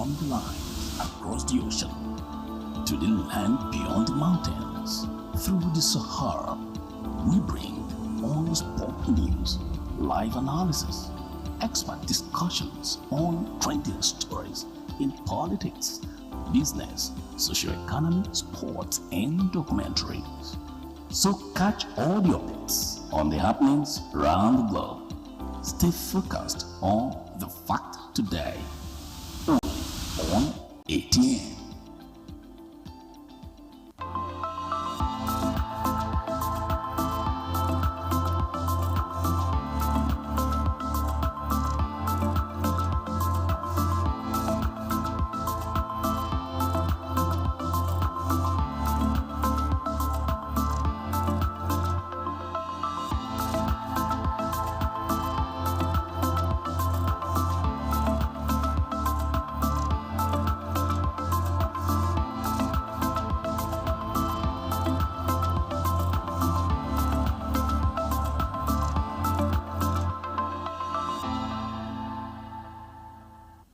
beyond the lines, across the ocean, to the land beyond the mountains, through the Sahara. We bring on-the-spot news, live analysis, expert discussions on trending stories in politics, business, socio-economy, sports, and documentaries. So catch all the updates on the happenings around the globe. Stay focused on the fact today. Only on ATN.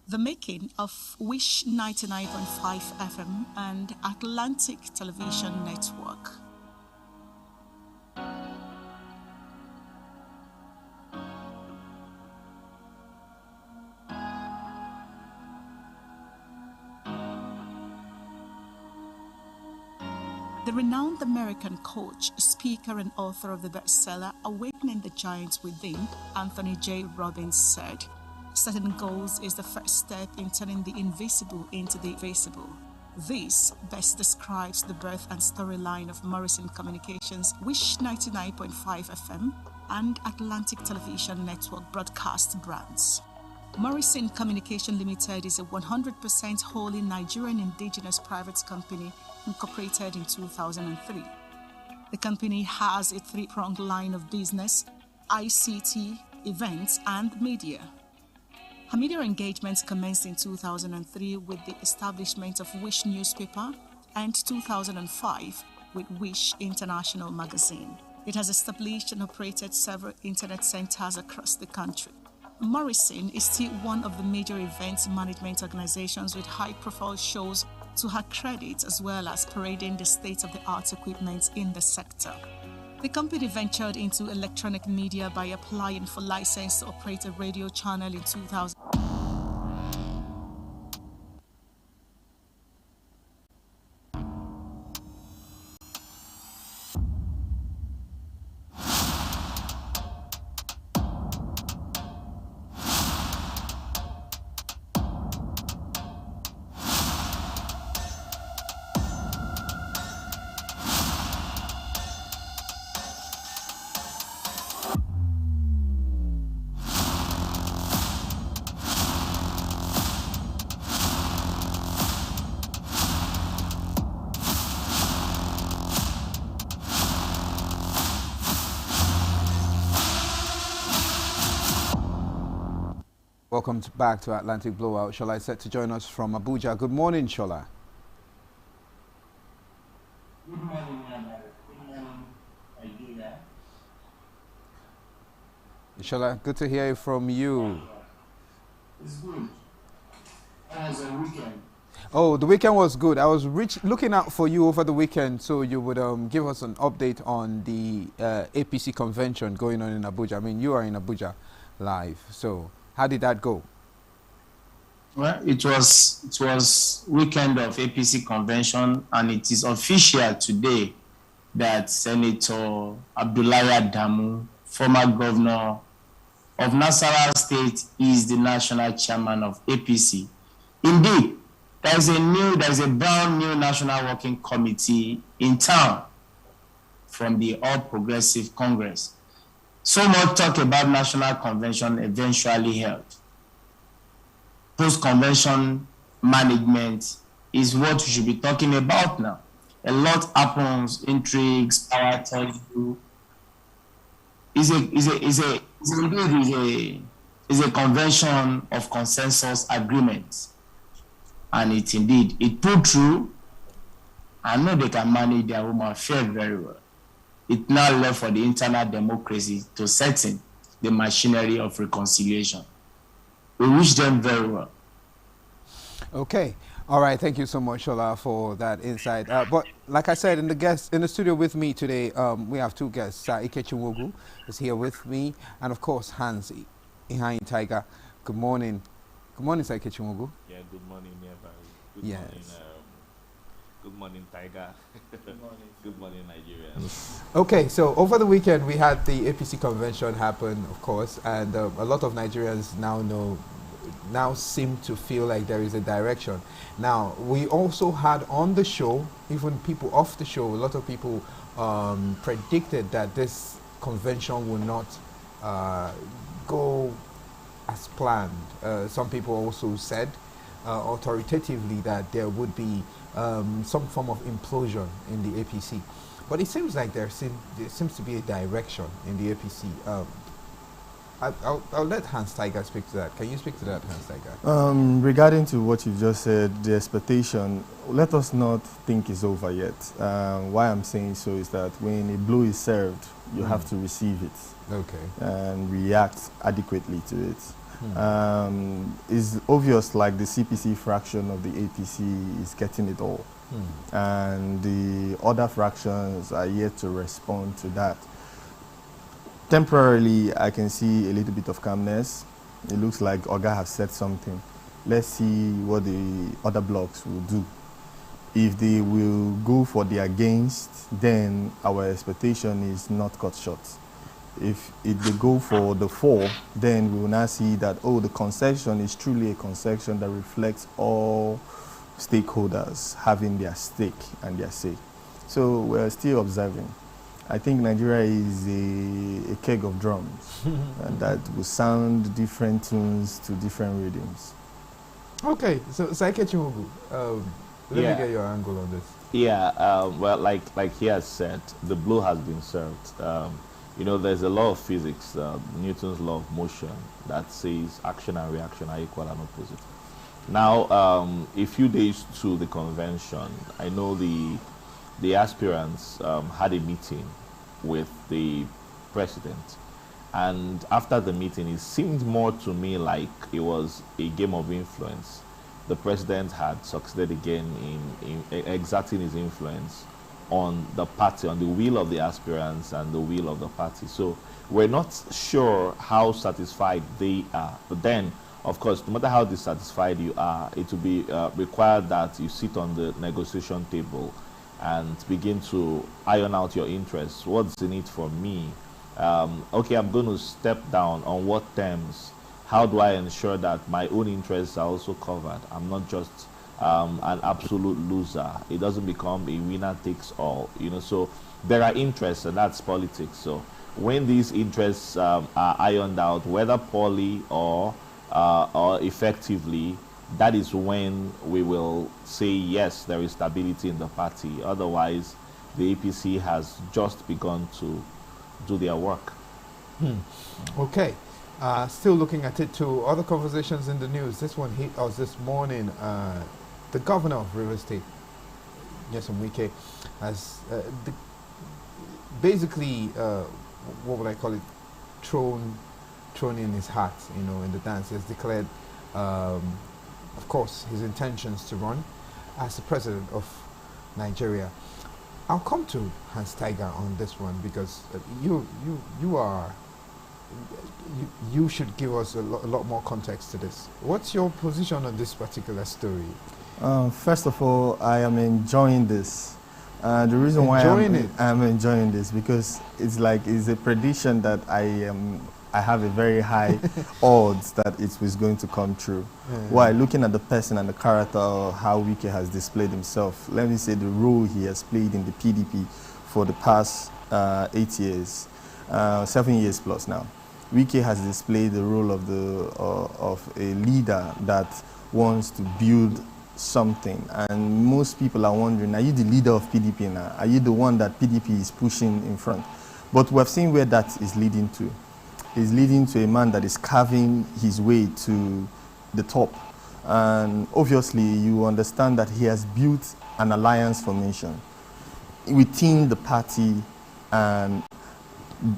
The making of Wish 99.5 FM and Atlantic Television Network. The renowned American coach, speaker, and author of the bestseller Awakening the Giants Within, Anthony J. Robbins, said, "Setting goals is the first step in turning the invisible into the visible." This best describes the birth and storyline of Morrison Communications' Wish 99.5 FM and Atlantic Television Network broadcast brands. Morrison Communication Limited is a 100% wholly Nigerian indigenous private company incorporated in 2003. The company has a three-pronged line of business: ICT, events, and media. Her media engagements commenced in 2003 with the establishment of Wish newspaper and 2005 with Wish International magazine. It has established and operated several internet centers across the country. Morrison is still one of the major events management organizations with high-profile shows to her credit, as well as parading the state-of-the-art equipment in the sector. The company ventured into electronic media by applying for license to operate a radio channel in 2000. Welcome back to Atlantic Blowout. Shola is set to join us from Abuja. Good morning, Shola. Good morning, Good morning, Nigeria. Shola, good to hear from you. It's good. How was the weekend? Oh, the weekend was good. I was looking out for you over the weekend, so you would give us an update on the APC convention going on in Abuja. I mean, you are in Abuja live, so how did that go? Well, it was weekend of APC convention, and it is official today that Senator Abdullahi Adamu, former governor of Nasarawa State, is the national chairman of APC. Indeed, there is a brand new national working committee in town from the All Progressive Congress. So much talk about national convention eventually held. Post-convention management is what we should be talking about now. A lot happens, intrigues, power tussle. Is a convention of consensus agreements, and it put through. I know they can manage their home affairs very well. It now left for the internal democracy to settle the machinery of reconciliation. We wish them very well. Okay. All right. Thank you so much, Shola, for that insight. But like I said, in the studio with me today, we have two guests. Ikechi is here with me, and of course Hans Ihain Tiger. Good morning. Good morning, Sir Ikechi. Yeah, good morning, everybody. Good Yes. morning, good morning, Tiger. Good morning, Nigerians. Okay, so over the weekend we had the APC convention happen, of course, and a lot of Nigerians now seem to feel like there is a direction. Now, we also had on the show, even people off the show, a lot of people predicted that this convention will not go as planned. Some people also said authoritatively that there would be some form of implosion in the APC. But it seems like there seems to be a direction in the APC. I'll let Hans Tiger speak to that. Can you speak to that, Hans Tiger? Regarding to what you just said, the expectation, let us not think it's over yet. Why I'm saying so is that when a blow is served, you have to receive it. Okay. And react adequately to it. It's obvious like the CPC fraction of the APC is getting it all. And the other fractions are yet to respond to that. Temporarily, I can see a little bit of calmness. It looks like Oga has said something. Let's see what the other blocks will do. If they will go for the against, then our expectation is not cut short. If they go for the for, then we will now see that, oh, the concession is truly a concession that reflects all stakeholders having their stake and their say. So we're still observing. I think Nigeria is a keg of drums and that will sound different tunes to different rhythms. Okay, so Saikechi Mugu, let me get your angle on this. Yeah, well, like he has said, the blow has been served. You know, there's a law of physics, Newton's law of motion, that says action and reaction are equal and opposite. Now, a few days to the convention, I know the aspirants had a meeting with the president. And after the meeting, it seemed more to me like it was a game of influence. The president had succeeded again in exerting his influence on the party, on the will of the aspirants and the will of the party. So we're not sure how satisfied they are. But then, of course, no matter how dissatisfied you are, it will be required that you sit on the negotiation table and begin to iron out your interests. What's in it for me? Okay, I'm going to step down on what terms? How do I ensure that my own interests are also covered? I'm not just an absolute loser. It doesn't become a winner takes all, you know. So there are interests, and that's politics. So when these interests are ironed out, whether poorly or effectively, that is when we will say yes, there is stability in the party. Otherwise, the APC has just begun to do their work. Okay. Still looking at it too. Other conversations in the news. This one hit us this morning. The governor of Rivers State, Nyesom Wike, has basically, what would I call it, thrown in his hat, you know, in the dance. He has declared, of course, his intentions to run as the president of Nigeria. I'll come to Hans Tiger on this one because you should give us a lot more context to this. What's your position on this particular story? First of all, I am enjoying this. The reason why I'm enjoying this because it's a prediction that I have a very high odds that it was going to come true. While looking at the person and the character of how Wike has displayed himself, let me say the role he has played in the PDP for the past 8 years, 7 years plus now. Wike has displayed the role of a leader that wants to build something, and most people are wondering, are you the leader of PDP now? Are you the one that PDP is pushing in front? But we have seen where that is leading to. It's leading to a man that is carving his way to the top. And obviously, you understand that he has built an alliance formation within the party and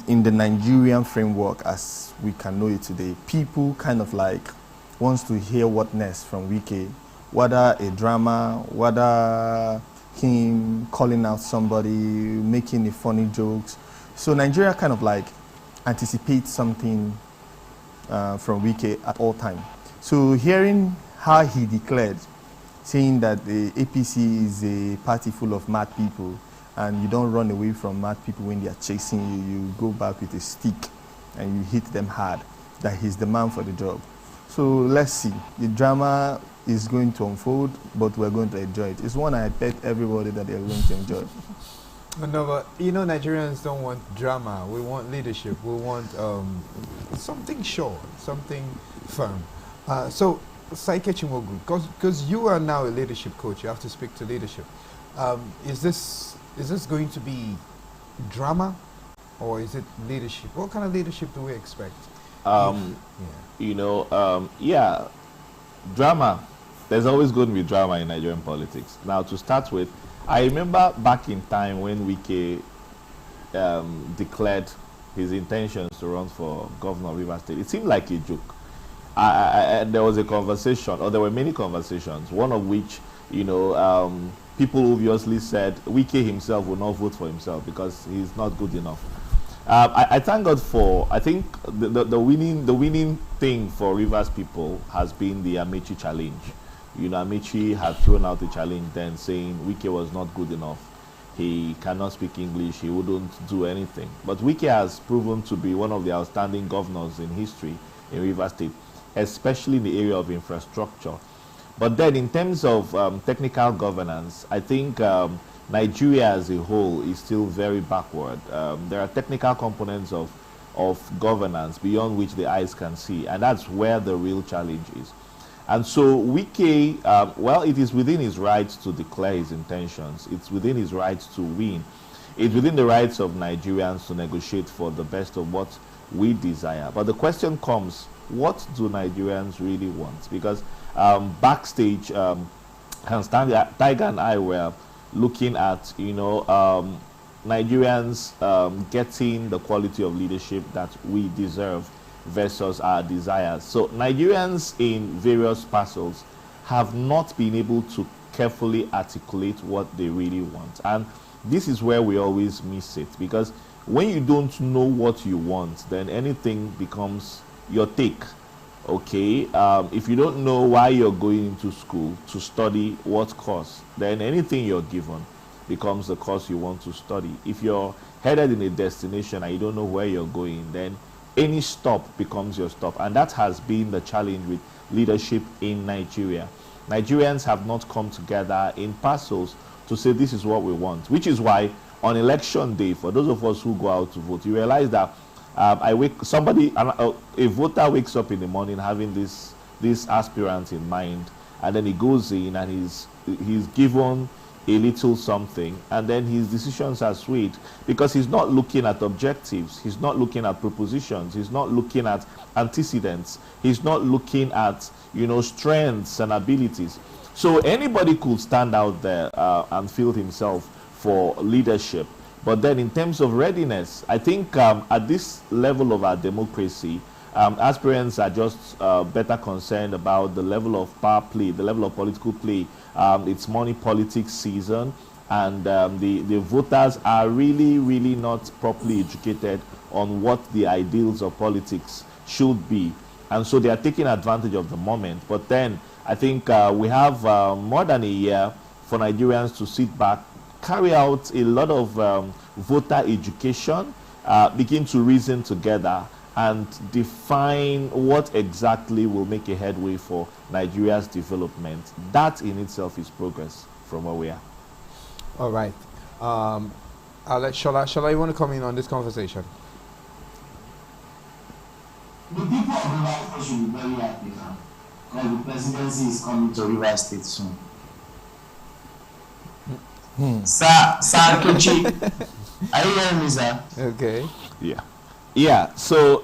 in the Nigerian framework as we can know it today. People kind of like wants to hear what next from Wike, whether a drama, whether him calling out somebody, making the funny jokes. So Nigeria kind of like anticipates something from Wike at all time. So hearing how he declared, saying that the APC is a party full of mad people, and you don't run away from mad people when they are chasing you, you go back with a stick and you hit them hard, that he's the man for the job. So let's see. The drama is going to unfold, but we're going to enjoy it. It's one I bet everybody that they're going to enjoy. No, but you know, Nigerians don't want drama. We want leadership. We want something sure, something firm. So, Saike Chimogu, because you are now a leadership coach, you have to speak to leadership. Is this going to be drama, or is it leadership? What kind of leadership do we expect? Yeah, drama. There's always going to be drama in Nigerian politics. Now, to start with, I remember back in time when Wike declared his intentions to run for governor of Rivers State. It seemed like a joke. There was a conversation, or there were many conversations, one of which, people obviously said Wike himself will not vote for himself because he's not good enough. I thank God for, I think the winning thing for Rivers people has been the Amechi challenge. Amechi had thrown out the challenge then, saying Wike was not good enough. He cannot speak English. He wouldn't do anything. But Wike has proven to be one of the outstanding governors in history in Rivers State, especially in the area of infrastructure. But then in terms of technical governance, I think Nigeria as a whole is still very backward. There are technical components of governance beyond which the eyes can see, and that's where the real challenge is. And so Wike, it is within his rights to declare his intentions. It's within his rights to win. It's within the rights of Nigerians to negotiate for the best of what we desire. But the question comes, what do Nigerians really want? Because backstage, Tiger and I were looking at, Nigerians getting the quality of leadership that we deserve versus our desires. So Nigerians in various parcels have not been able to carefully articulate what they really want. And this is where we always miss it, because when you don't know what you want, then anything becomes your take. Okay, if you don't know why you're going into school to study what course, then anything you're given becomes the course you want to study. If you're headed in a destination and you don't know where you're going, then any stop becomes your stop. And that has been the challenge with leadership in Nigeria. Nigerians have not come together in parcels to say this is what we want, which is why on election day, for those of us who go out to vote, you realize that a voter wakes up in the morning having this aspirant in mind, and then he goes in and he's given a little something, and then his decisions are swayed because he's not looking at objectives, he's not looking at propositions, he's not looking at antecedents, he's not looking at strengths and abilities. So anybody could stand out there and field himself for leadership. But then in terms of readiness, I think at this level of our democracy, aspirants are just better concerned about the level of power play, the level of political play. It's money politics season, and the voters are really, really not properly educated on what the ideals of politics should be. And so they are taking advantage of the moment. But then I think we have more than a year for Nigerians to sit back, carry out a lot of voter education, begin to reason together, and define what exactly will make a headway for Nigeria's development. That in itself is progress from where we are. All right. I'll let Shola, you want to come in on this conversation? The people of Rivers State should be very happy now, because the presidency is coming to Rivers State soon. Sir Kochi, are you hearing me, sir? Okay. Yeah. So,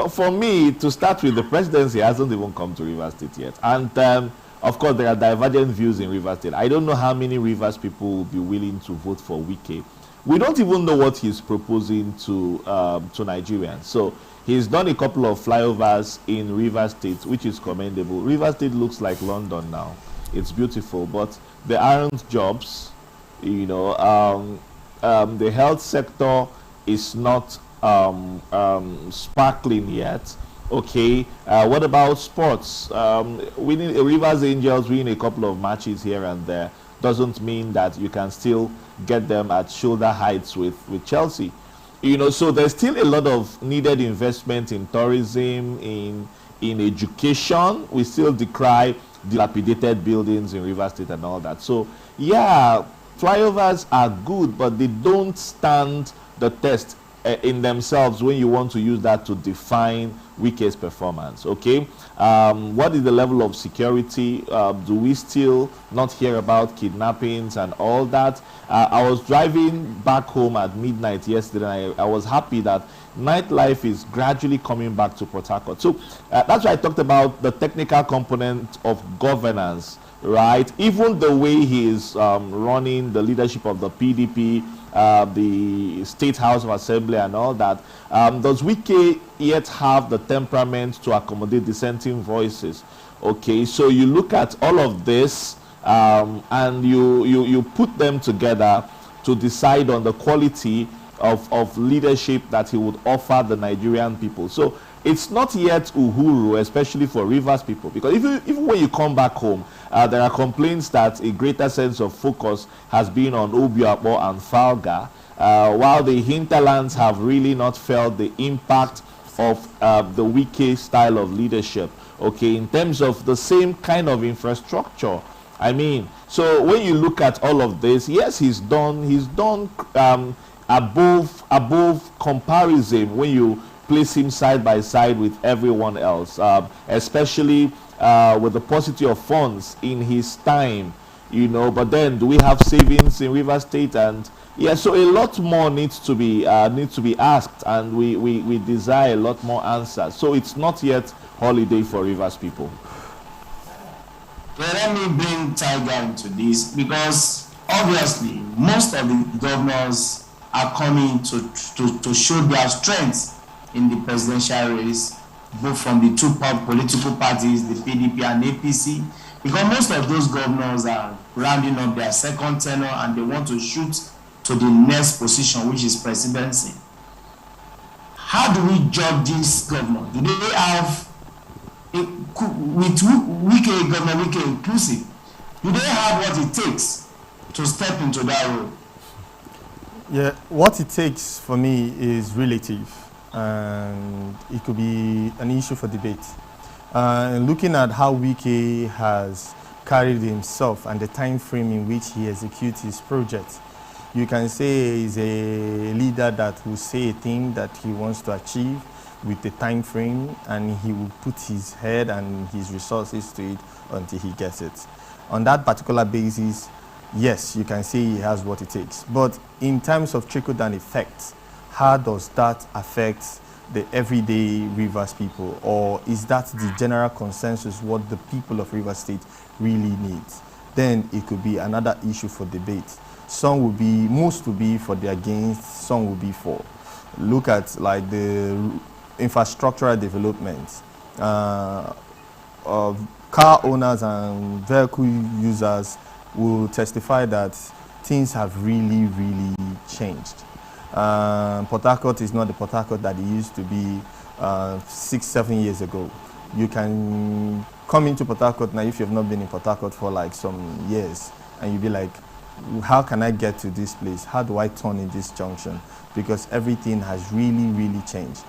for me, to start with, the presidency hasn't even come to Rivers State yet. And, of course, there are divergent views in Rivers State. I don't know how many Rivers people will be willing to vote for Wike. We don't even know what he's proposing to Nigerians. So He's done a couple of flyovers in Rivers State, which is commendable. Rivers State looks like London now. It's beautiful, but there aren't jobs. You know, the health sector is not sparkling yet. Okay, what about sports? Winning Rivers Angels winning a couple of matches here and there doesn't mean that you can still get them at shoulder heights with Chelsea. You know, so there's still a lot of needed investment in tourism, in education. We still decry dilapidated buildings in Rivers State and all that. So yeah, flyovers are good, but they don't stand the test in themselves when you want to use that to define Wike's performance. Okay, what is the level of security? Do we still not hear about kidnappings and all that? I was driving back home at midnight yesterday, and I was happy that nightlife is gradually coming back to Port Harcourt. So that's why I talked about the technical component of governance, right? Even the way he is running the leadership of the PDP, the State House of Assembly and all that, does Wike yet have the temperament to accommodate dissenting voices? Okay, so you look at all of this and you put them together to decide on the quality of leadership that he would offer the Nigerian people. So it's not yet Uhuru, especially for Rivers people, because even when you come back home, there are complaints that a greater sense of focus has been on Obiakpo and Falga, while the hinterlands have really not felt the impact of the Wike style of leadership, okay, in terms of the same kind of infrastructure. I mean, so when you look at all of this, yes, he's done above comparison when you place him side by side with everyone else, especially with the paucity of funds in his time, you know. But then, do we have savings in Rivers State? And yeah, so a lot more needs to be asked, and we desire a lot more answers. So it's not yet holiday for Rivers people. Well, let me bring Tiger into this, because obviously most of the governors are coming to show their strength in the presidential race, both from the two political parties, the PDP and APC, because most of those governors are rounding up their second tenure and they want to shoot to the next position, which is presidency. How do we judge this governor? Do they have, with Wike, Governor Wike inclusive, do they have what it takes to step into that role? Yeah, what it takes for me is relative, and it could be an issue for debate. Looking at how Wike has carried himself and the time frame in which he executes his project, you can say he's a leader that will say a thing that he wants to achieve with the time frame, and he will put his head and his resources to it until he gets it. On that particular basis, yes, you can say he has what it takes. But in terms of trickle-down effects, how does that affect the everyday Rivers people? Or is that the general consensus, what the people of Rivers State really need? Then it could be another issue for debate. Most will be for the against, some will be for. Look at like the infrastructural development. Of car owners and vehicle users will testify that things have really, really changed. Port Harcourt is not the Port Harcourt that it used to be 6-7 years ago. You can come into Port Harcourt now if you've not been in Port Harcourt for like some years, and you'll be like, how can I get to this place? How do I turn in this junction? Because everything has really, really changed.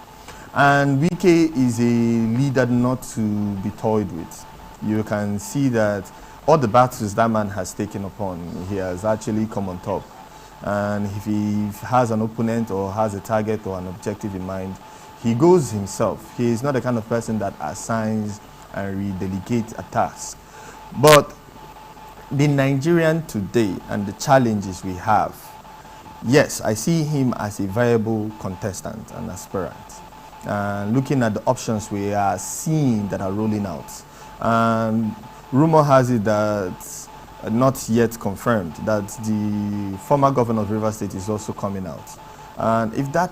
And Wike is a leader not to be toyed with. You can see that all the battles that man has taken upon, he has actually come on top. And if he has an opponent or has a target or an objective in mind, he goes himself. He is not the kind of person that assigns and redelegates a task. But the Nigerian today and the challenges we have, yes, I see him as a viable contestant and aspirant. Looking at the options we are seeing that are rolling out. And rumor has it that, not yet confirmed, that the former governor of Rivers State is also coming out. And if that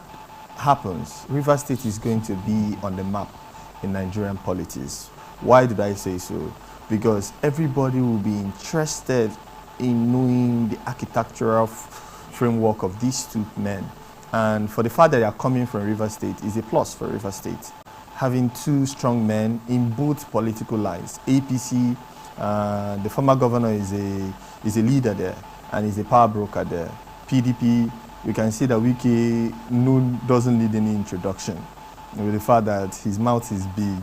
happens, River State is going to be on the map in Nigerian politics. Why did I say so? Because everybody will be interested in knowing the architectural framework of these two men. And for the fact that they are coming from River State is a plus for River State. Having two strong men in both political lines. APC, the former governor is a leader there and is a power broker there. PDP, we can see that Wike doesn't need any introduction, with the fact that his mouth is big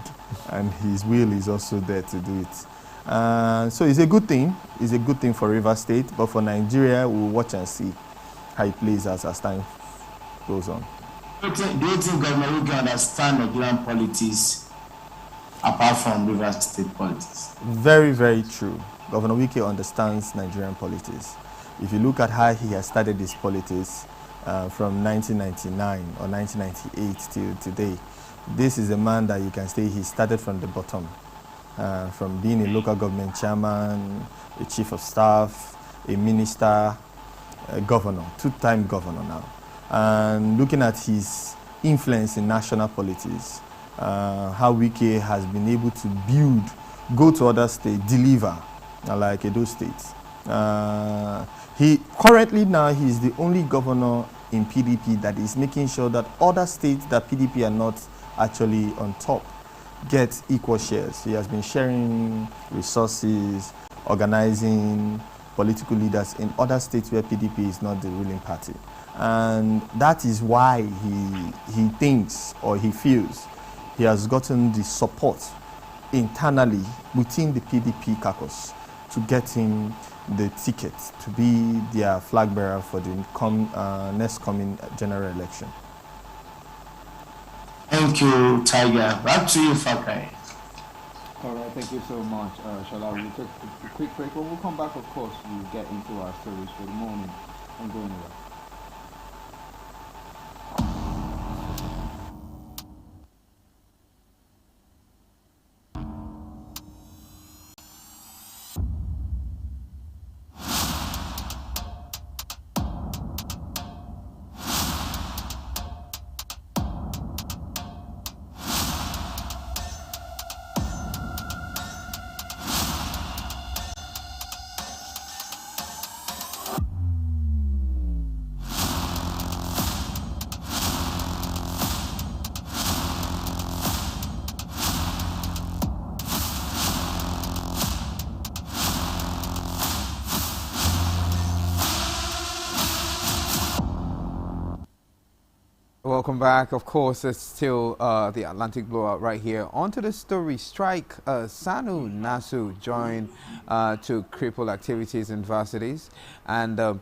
and his will is also there to do it. So it's a good thing. It's a good thing for River State, but for Nigeria, we'll watch and see how it plays as time goes on. Do you think Governor Wike understand Nigerian politics apart from River State politics? Very, very true. Governor Wike understands Nigerian politics. If you look at how he has started his politics from 1999 or 1998 till today, this is a man that you can say he started from the bottom, from being a local government chairman, a chief of staff, a minister, a governor, two-time governor now. And looking at his influence in national politics, how Wike has been able to build, go to other states, deliver, like Edo State. He currently now he's the only governor in PDP that is making sure that other states that PDP are not actually on top get equal shares. He has been sharing resources, organizing political leaders in other states where PDP is not the ruling party. And that is why he thinks or he feels he has gotten the support internally within the PDP caucus to get him the ticket to be their flag bearer for the next coming general election. Thank you, Tiger. Back to you, Fakai. All right, thank you so much, Shala. We'll take a quick break. When we come back, of course, we'll get into our stories for the morning. Don't go anywhere. Welcome back. Of course, it's still the Atlantic Blowout right here. On to the story. Strike. Sanu Nasu joined to cripple activities in varsities. And, of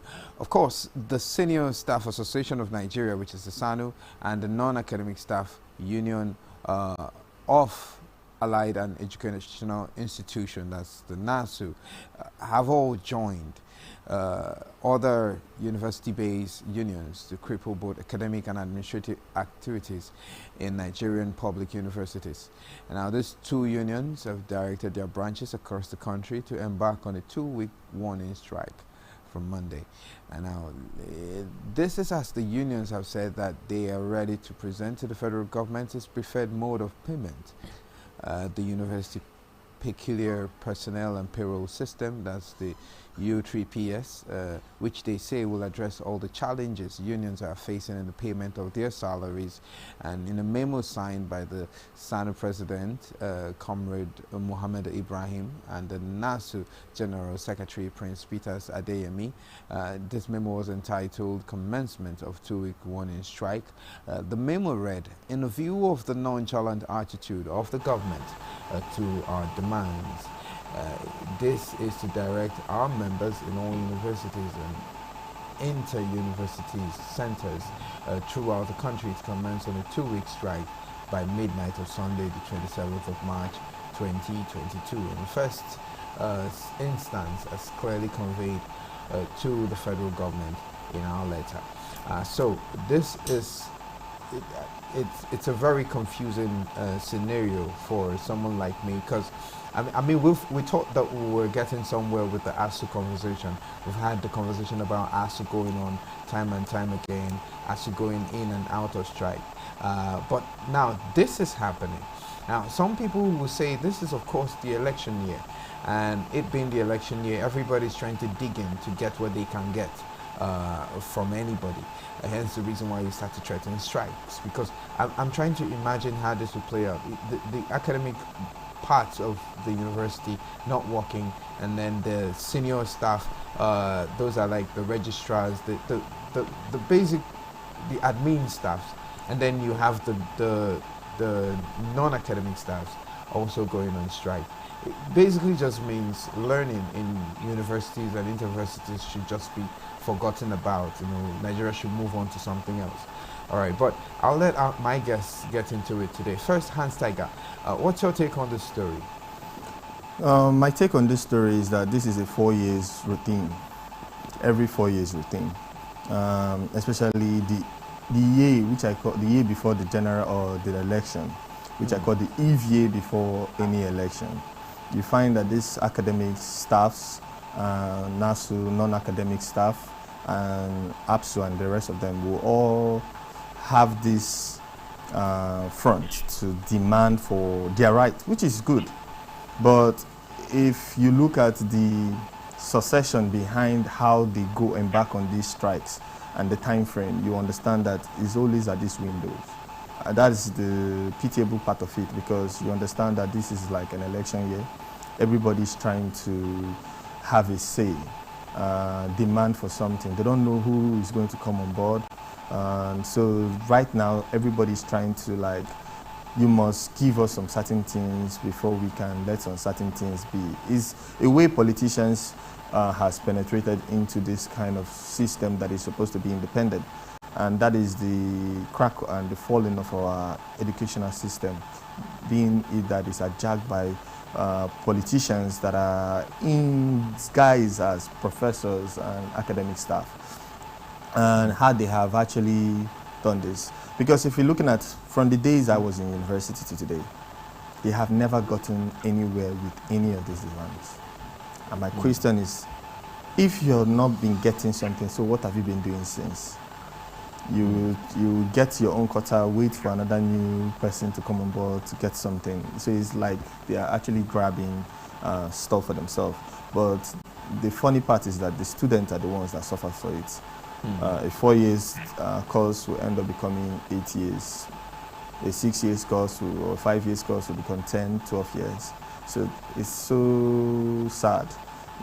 course, the Senior Staff Association of Nigeria, which is the SANU, and the Non-Academic Staff Union of Allied and Educational Institution, that's the NASU, have all joined other university-based unions to cripple both academic and administrative activities in Nigerian public universities. And now these two unions have directed their branches across the country to embark on a 2-week warning strike from Monday. And now this is as the unions have said that they are ready to present to the federal government its preferred mode of payment. The university peculiar personnel and payroll system, that's the U3PS, which they say will address all the challenges unions are facing in the payment of their salaries. And in a memo signed by the SANU president, Comrade Mohammed Ibrahim, and the NASU General Secretary Prince Peters Adeyemi, this memo was entitled Commencement of 2-Week Warning Strike. The memo read, in view of the nonchalant attitude of the government to our demands, this is to direct our members in all universities and inter-university centers throughout the country to commence on a 2-week strike by midnight of Sunday, the 27th of March, 2022. In the first instance, as clearly conveyed to the federal government in our letter. So this is it's a very confusing scenario for someone like me, because I mean we thought that we were getting somewhere with the ASU conversation. We've had the conversation about ASU going on time and time again, ASU going in and out of strike, but now this is happening. Now some people will say this is of course the election year, and it being the election year, everybody's trying to dig in to get what they can get from anybody. Hence the reason why you start to threaten strikes, because I'm trying to imagine how this will play out. The academic parts of the university not working, and then the senior staff, those are like the registrars, the basic, the admin staffs, and then you have the non-academic staffs also going on strike. It basically just means learning in universities and universities should just be forgotten about. Nigeria should move on to something else. All right, but I'll let my guests get into it today. First, Hans Tiger, what's your take on this story? My take on this story is that this is a 4 years routine, every 4 years routine, especially the year which I call the year before the general or the election, which I call the eve year before any election. You find that these academic staffs, NASU, non-academic staff, and APSU and the rest of them will all have this front to demand for their right, which is good. But if you look at the succession behind how they go embark on these strikes and the time frame, you understand that it's always at these windows. That is the pitiable part of it, because you understand that this is like an election year. Everybody's trying to have a say, demand for something. They don't know who is going to come on board. So right now, everybody's trying to like, you must give us some certain things before we can let some certain things be. Is a way politicians has penetrated into this kind of system that is supposed to be independent. And that is the crack and the falling of our educational system, being it that is adjudged by politicians that are in disguise as professors and academic staff, and how they have actually done this. Because if you're looking at from the days I was in university to today, they have never gotten anywhere with any of these demands. And my question is, if you've not been getting something, so what have you been doing since? You get your own quota, wait for another new person to come on board to get something. So it's like they are actually grabbing stuff for themselves. But the funny part is that the students are the ones that suffer for it. A 4 years course will end up becoming 8 years. A 6 years course or 5 years course will become 10, 12 years. So it's so sad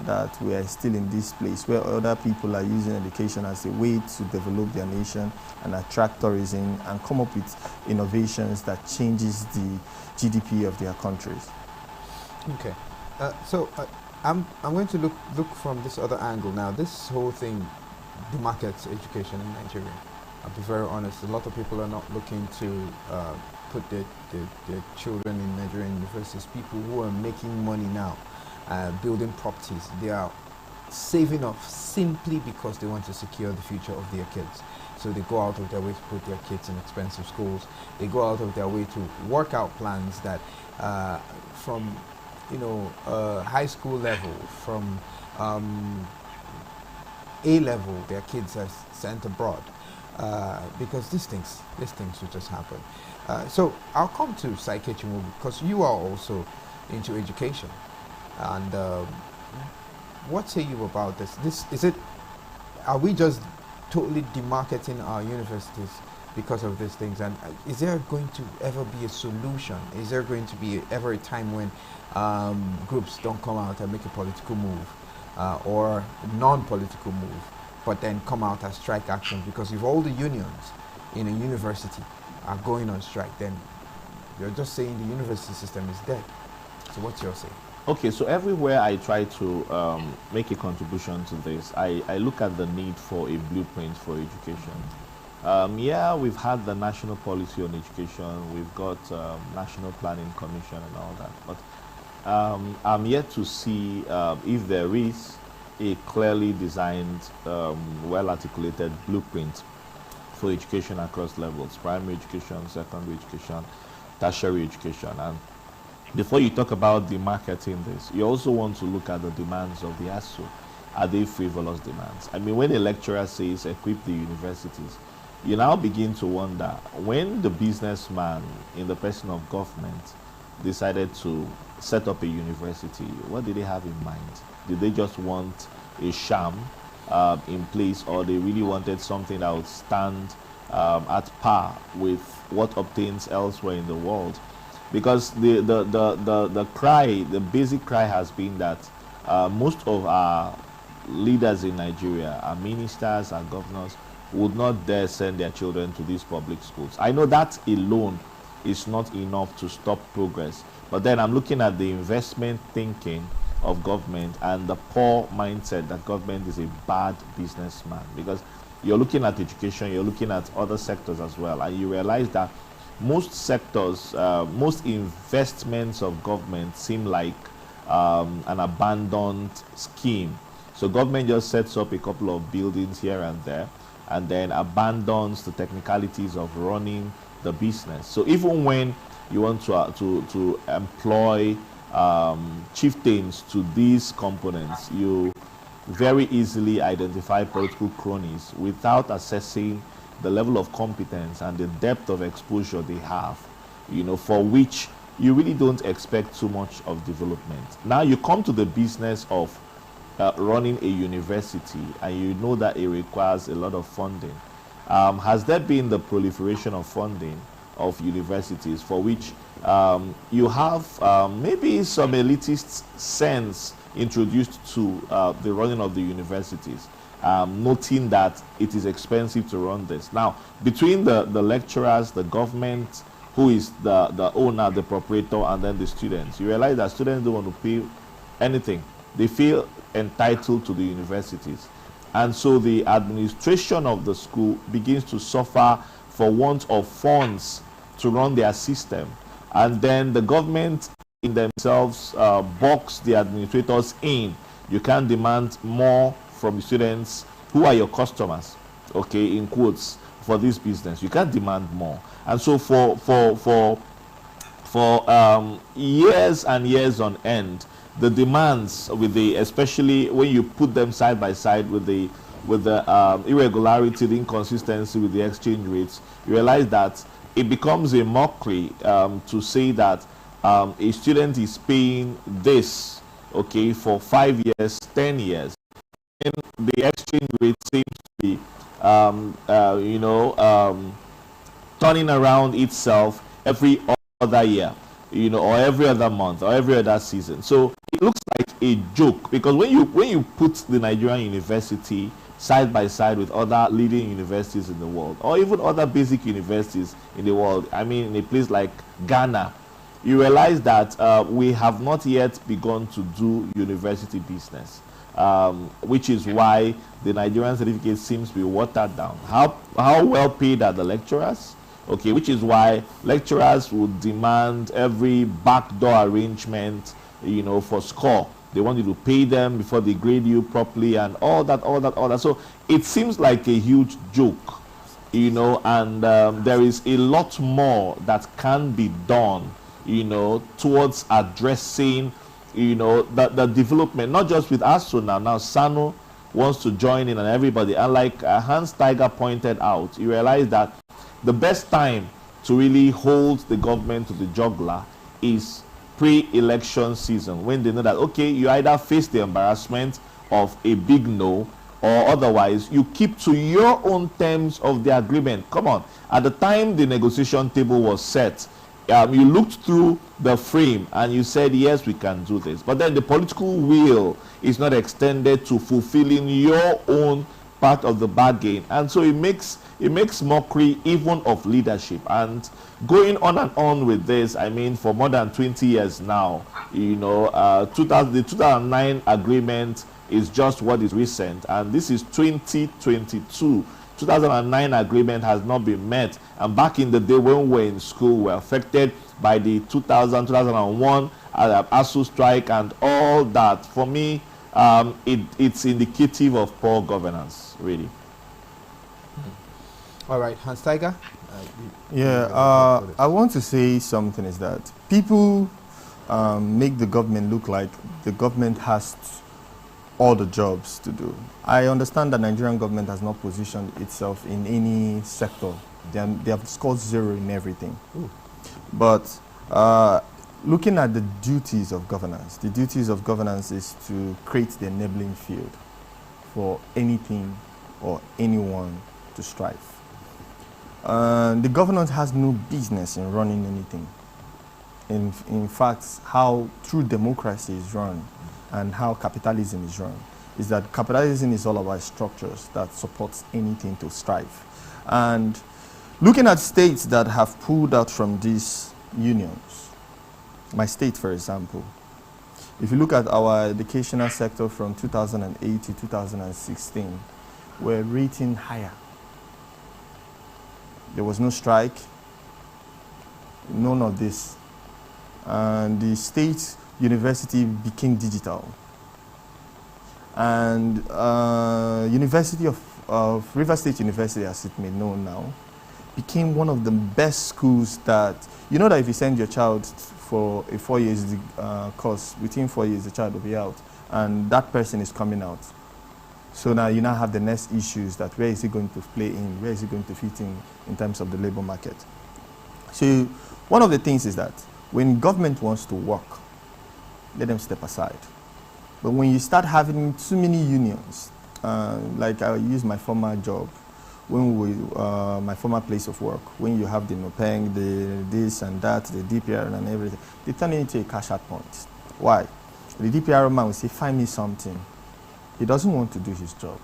that we are still in this place where other people are using education as a way to develop their nation and attract tourism and come up with innovations that changes the GDP of their countries. Okay, so I'm going to look from this other angle now. This whole thing demarkets education in Nigeria. I'll be very honest. A lot of people are not looking to put their children in Nigerian universities. People who are making money now, building properties, they are saving up simply because they want to secure the future of their kids. So they go out of their way to put their kids in expensive schools. They go out of their way to work out plans that from high school level, from A level, their kids are sent abroad because these things will just happen. So I'll come to Saike Chimugu, because you are also into education. And what say you about this? Are we just totally demarketing our universities because of these things? And is there going to ever be a solution? Is there going to be ever a time when groups don't come out and make a political move or non-political move, but then come out as strike action? Because if all the unions in a university are going on strike, then you're just saying the university system is dead. So what's your say? Okay, so everywhere I try to make a contribution to this, I look at the need for a blueprint for education. Yeah, we've had the national policy on education, we've got National Planning Commission and all that, but I'm yet to see if there is a clearly designed, well-articulated blueprint for education across levels: primary education, secondary education, tertiary education. And before you talk about the marketing this, you also want to look at the demands of the ASU. Are they frivolous demands? I mean, when a lecturer says equip the universities, you now begin to wonder, when the businessman in the person of government decided to set up a university, what did they have in mind? Did they just want a sham in place, or they really wanted something that would stand at par with what obtains elsewhere in the world? Because the cry, the basic cry has been that most of our leaders in Nigeria, our ministers, our governors, would not dare send their children to these public schools. I know that alone is not enough to stop progress, but then I'm looking at the investment thinking of government and the poor mindset that government is a bad businessman. Because you're looking at education, you're looking at other sectors as well, and you realize that most sectors, most investments of government seem like an abandoned scheme. So government just sets up a couple of buildings here and there, and then abandons the technicalities of running the business. So even when you want to employ chieftains to these components, you very easily identify political cronies without assessing the level of competence and the depth of exposure they have, for which you really don't expect too much of development. Now you come to the business of running a university, and you know that it requires a lot of funding. Has there been the proliferation of funding of universities for which you have maybe some elitist sense introduced to the running of the universities, noting that it is expensive to run this? Now, between the lecturers, the government, who is the owner, the proprietor, and then the students, you realize that students don't want to pay anything. They feel entitled to the universities. And so the administration of the school begins to suffer for want of funds to run their system. And then the government in themselves box the administrators in. You can't demand more from the students who are your customers, okay, in quotes, for this business. You can't demand more. And so for years and years on end, the demands with the, especially when you put them side by side with the irregularity, the inconsistency with the exchange rates, you realize that it becomes a mockery to say that a student is paying this, okay, for 5 years, 10 years, and the exchange rate seems to be, turning around itself every other year, or every other month, or every other season. So it looks like a joke, because when you put the Nigerian university side by side with other leading universities in the world, or even other basic universities in the world, I mean, in a place like Ghana, you realize that we have not yet begun to do university business, which is why the Nigerian certificate seems to be watered down. How well paid are the lecturers? Okay, which is why lecturers would demand every backdoor arrangement, for score. They want you to pay them before they grade you properly, and all that. So it seems like a huge joke, and there is a lot more that can be done, towards addressing, the development, not just with ASU now. Now SANU wants to join in, and everybody. And like Hans Tiger pointed out, you realize that the best time to really hold the government to the jugular is pre-election season, when they know that, okay, you either face the embarrassment of a big no, or otherwise you keep to your own terms of the agreement. Come on, at the time the negotiation table was set, you looked through the frame and you said, yes, we can do this, but then the political will is not extended to fulfilling your own part of the bargain, and so it makes mockery even of leadership. And going on and on with this, I mean, for more than 20 years now, the 2009 agreement is just what is recent, and this is 2022. 2009 agreement has not been met, and back in the day when we were in school, we were affected by the 2001 ASU strike and all that. For me, it's indicative of poor governance, really. All right, Hans Tiger. I want to say something is that people make the government look like the government has all the jobs to do. I understand that Nigerian government has not positioned itself in any sector. They have scored 0 in everything. Ooh. But looking at the duties of governance, the duties of governance is to create the enabling field for anything or anyone to strive. The government has no business in running anything. In fact, how true democracy is run and how capitalism is run is that capitalism is all about structures that supports anything to strive. And looking at states that have pulled out from these unions, my state, for example, if you look at our educational sector from 2008 to 2016, we're rating higher. There was no strike, none of this. And the state university became digital. And University of River State University, as it may know now, became one of the best schools that, you know that if you send your child for a 4 years course, within 4 years the child will be out, and that person is coming out. So now you now have the next issues that where is he going to play in, where is he going to fit in terms of the labor market. So one of the things is that when government wants to work, let them step aside. But when you start having too many unions, like I use my former job, my former place of work, when you have the NOPENG, the this and that, the DPR and everything, they turn it into a cash out point. Why? The DPR man will say, find me something. He doesn't want to do his job.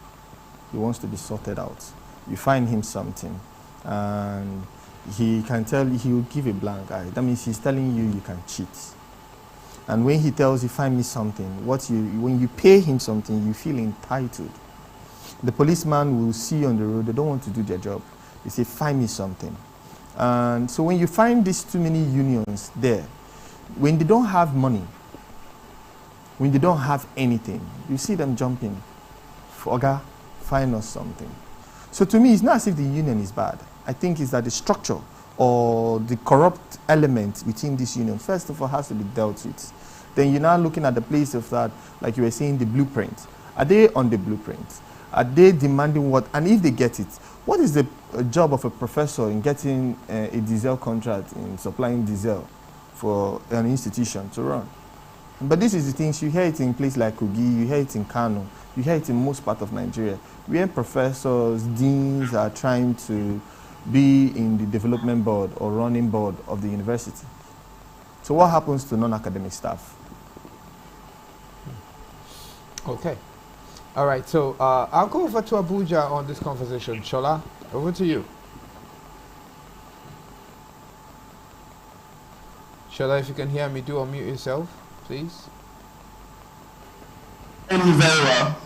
He wants to be sorted out. You find him something, and he can tell you, he will give a blank eye. That means he's telling you you can cheat. And when he tells you, find me something, when you pay him something, you feel entitled. The policeman will see you on the road, they don't want to do their job. They say, find me something. And so when you find these too many unions there, when they don't have money, when they don't have anything, you see them jumping. Foga, find us something. So to me, it's not as if the union is bad. I think it's that the structure or the corrupt element within this union, first of all, has to be dealt with. Then you're now looking at the place of that, like you were saying, the blueprint. Are they on the blueprint? Are they demanding what? And if they get it, what is the job of a professor in getting a diesel contract, in supplying diesel for an institution to run? But this is the things, you hear it in places like Kogi, you hear it in Kano, you hear it in most part of Nigeria, where professors, deans are trying to be in the development board or running board of the university. So what happens to non-academic staff? Okay. All right, so I'll go over to Abuja on this conversation. Shola, over to you. Shola, if you can hear me, do unmute yourself, please. Hear me very well.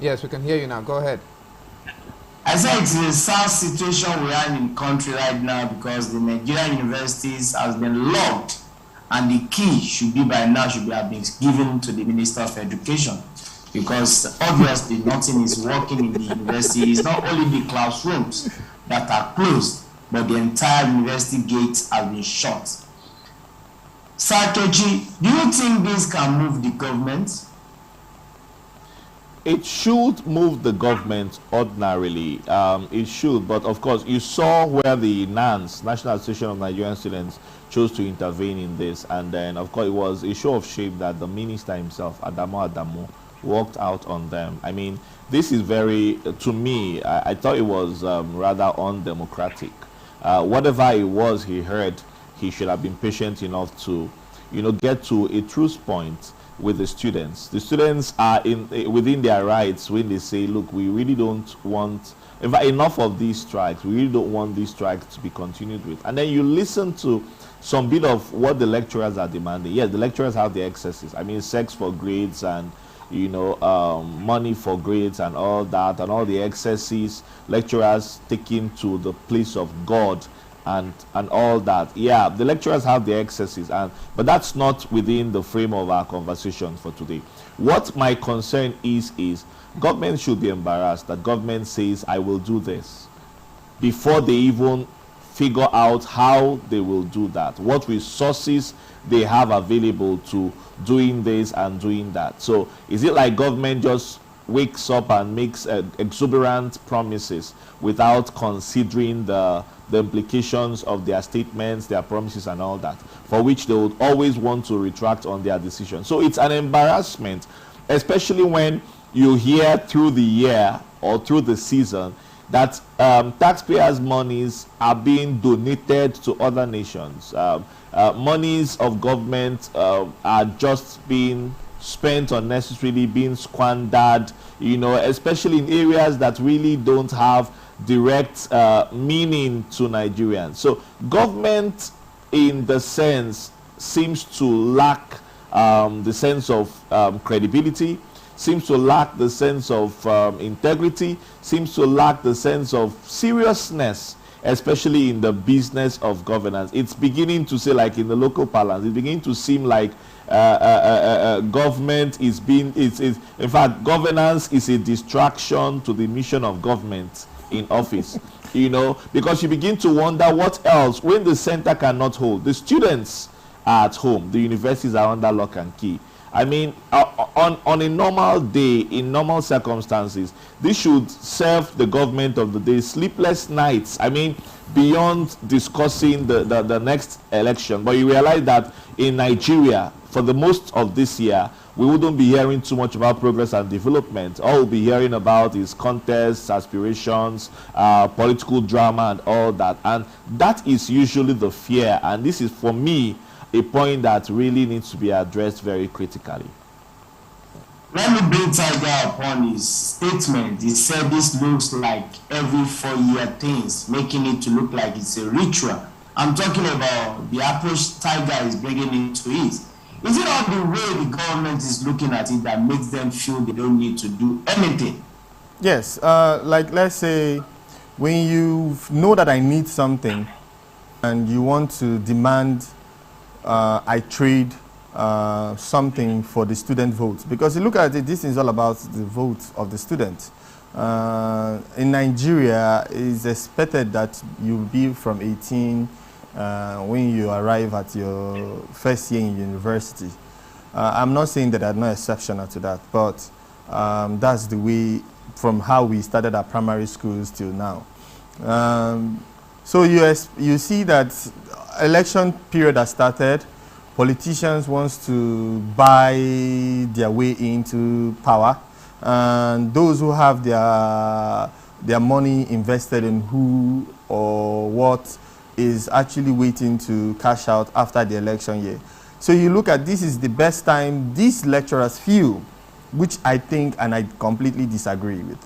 Yes, we can hear you now. Go ahead. I say it's a sad situation we are in the country right now because the Nigerian universities has been locked, and the key should be by now should have been given to the Minister of Education, because obviously nothing is working in the university. It's not only the classrooms that are closed, but the entire university gates have been shut. Sarkozy, do you think this can move the government? It should move the government ordinarily. It should, but of course, you saw where the NANS, National Association of Nigerian Students, chose to intervene in this, and then, of course, it was a show of shame that the minister himself, Adamu, walked out on them. I mean, this is very, to me, I thought it was rather undemocratic. Whatever it was he heard, he should have been patient enough to, get to a truce point with the students. The students are within their rights when they say, look, we really don't want, in fact, enough of these strikes. We really don't want these strikes to be continued with. And then you listen to some bit of what the lecturers are demanding. Yes, the lecturers have their excesses. I mean, sex for grades and, money for grades and all that, and all the excesses, lecturers taken to the place of God and all that. Yeah, the lecturers have their excesses, but that's not within the frame of our conversation for today. What my concern is government should be embarrassed that government says, I will do this. before they even figure out how they will do that, what resources they have available to doing this and doing that. So is it like government just wakes up and makes exuberant promises without considering the implications of their statements, their promises and all that, for which they would always want to retract on their decision? So it's an embarrassment, especially when you hear through the year or through the season that taxpayers' monies are being donated to other nations. Monies of government are just being spent unnecessarily, being squandered, you know, especially in areas that really don't have direct meaning to Nigerians. So government, in the sense, seems to lack the sense of credibility, seems to lack the sense of integrity, seems to lack the sense of seriousness, especially in the business of governance. It's beginning to say, like in the local parlance, it's beginning to seem like government is being, in fact, governance is a distraction to the mission of government in office. You know, because you begin to wonder what else, when the center cannot hold, the students are at home, the universities are under lock and key. I mean, on a normal day, in normal circumstances, this should serve the government of the day sleepless nights. I mean, beyond discussing the next election. But you realize that in Nigeria, for the most of this year, we wouldn't be hearing too much about progress and development. All we'll be hearing about is contests, aspirations, political drama and all that. And that is usually the fear. And this is, for me, a point that really needs to be addressed very critically. Let me bring Tiger upon his statement. He said this looks like every 4-year things, making it to look like it's a ritual. I'm talking about the approach Tiger is bringing into it. Is it not the way the government is looking at it that makes them feel they don't need to do anything? Yes, like let's say when you know that I need something and you want to demand I trade something for the student vote, because you look at it, this is all about the vote of the student. In Nigeria, it's expected that you'll be from 18 when you arrive at your first year in university. I'm not saying that I'm not exceptional to that, but that's the way from how we started our primary schools till now. So you see that election period has started. Politicians want to buy their way into power, and those who have their money invested in who or what is actually waiting to cash out after the election year. So you look at, this is the best time these lecturers feel, which I think and I completely disagree with.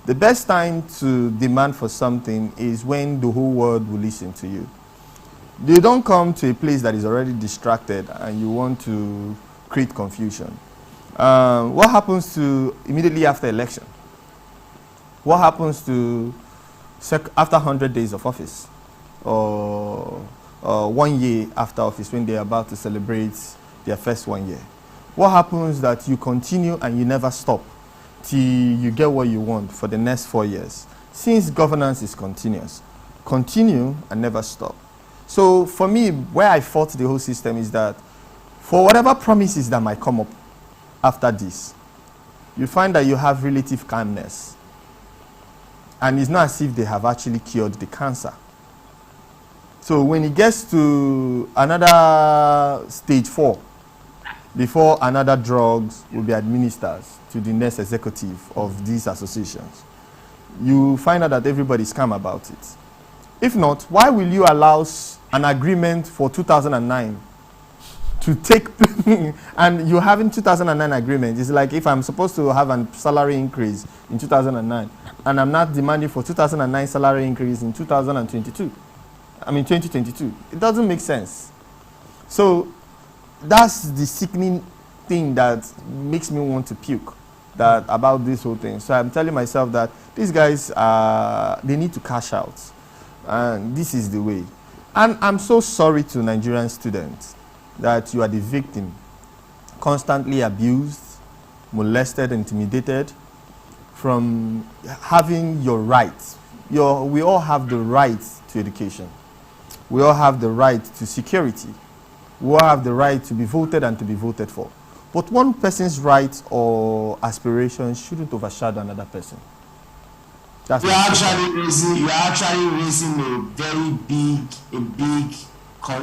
The best time to demand for something is when the whole world will listen to you. You don't come to a place that is already distracted and you want to create confusion. What happens to immediately after election? What happens to after 100 days of office? Or 1 year after office, when they're about to celebrate their first 1 year? What happens that you continue and you never stop till you get what you want for the next 4 years? Since governance is continuous, continue and never stop. So for me, where I fought the whole system is that for whatever promises that might come up after this, you find that you have relative calmness. And it's not as if they have actually cured the cancer. So when it gets to another stage 4, before another drugs will be administered to the next executive of these associations, you find out that everybody's calm about it. If not, why will you allow an agreement for 2009 to take and you have in 2009 agreement? It's like if I'm supposed to have a salary increase in 2009 and I'm not demanding for 2009 salary increase in 2022. 2022. It doesn't make sense. So that's the sickening thing that makes me want to puke about this whole thing. So I'm telling myself that these guys, they need to cash out. And this is the way. And I'm so sorry to Nigerian students that you are the victim, constantly abused, molested, intimidated from having your rights, we all have the right to education. We all have the right to security. We all have the right to be voted and to be voted for. But one person's rights or aspirations shouldn't overshadow another person. That's you're actually raising a very big